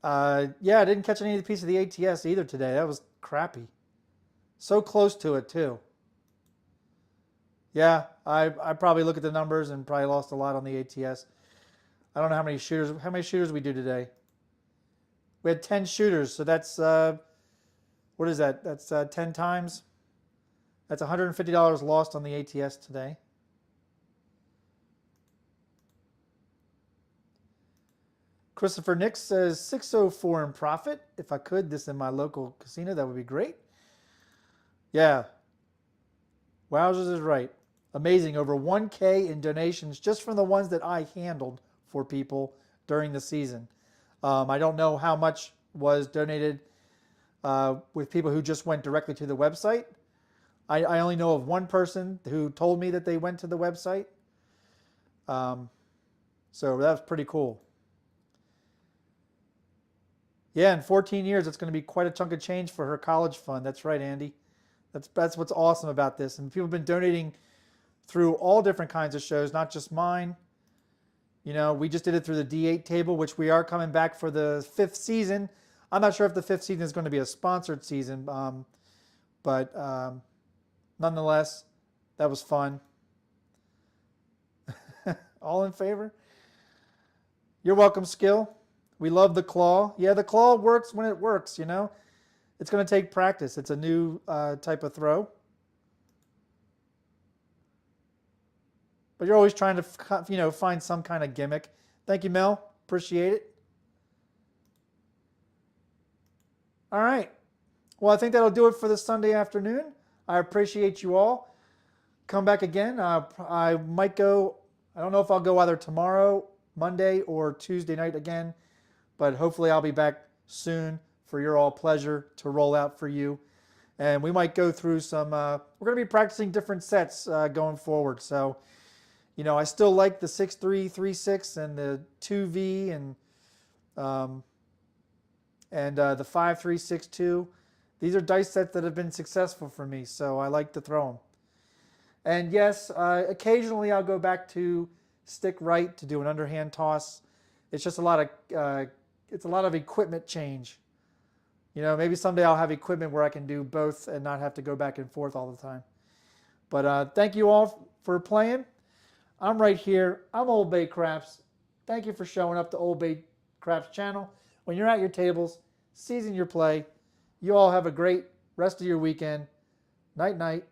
Yeah, I didn't catch any of the piece of the ATS either today. That was crappy. So close to it too. Yeah, I probably look at the numbers and probably lost a lot on the ATS. I don't know how many shooters we do today. We had 10 shooters, so that's what is that? That's 10 times. That's $150 lost on the ATS today. Christopher Nix says 604 in profit. If I could, this in my local casino, that would be great. Yeah. Wowzers is right. Amazing. Over 1K in donations just from the ones that I handled for people during the season. I don't know how much was donated with people who just went directly to the website. I only know of one person who told me that they went to the website. So that was pretty cool. Yeah, in 14 years, it's going to be quite a chunk of change for her college fund. That's right, Andy. That's what's awesome about this. And people have been donating through all different kinds of shows, not just mine. You know, we just did it through the D8 table, which we are coming back for the 5th season. I'm not sure if the 5th season is going to be a sponsored season, but nonetheless, that was fun. All in favor? You're welcome, Skill. We love the claw. Yeah, the claw works when it works, you know. It's going to take practice. It's a new type of throw. But you're always trying to, you know, find some kind of gimmick. Thank you, Mel. Appreciate it. All right. Well, I think that'll do it for this Sunday afternoon. I appreciate you all. Come back again. I might go, I don't know if I'll go either tomorrow, Monday, or Tuesday night again, but hopefully I'll be back soon for your all pleasure to roll out for you. And we might go through some, we're going to be practicing different sets going forward. So, you know, I still like the 6-3, 3-6 and the 2V and the 5-3, 6-2. These are dice sets that have been successful for me, so I like to throw them. And yes, occasionally I'll go back to stick right to do an underhand toss. It's just a lot of equipment change. You know, maybe someday I'll have equipment where I can do both and not have to go back and forth all the time. But thank you all for playing. I'm right here. I'm OldBayCraps. Thank you for showing up to OldBayCraps channel. When you're at your tables, season your play. You all have a great rest of your weekend. Night, night.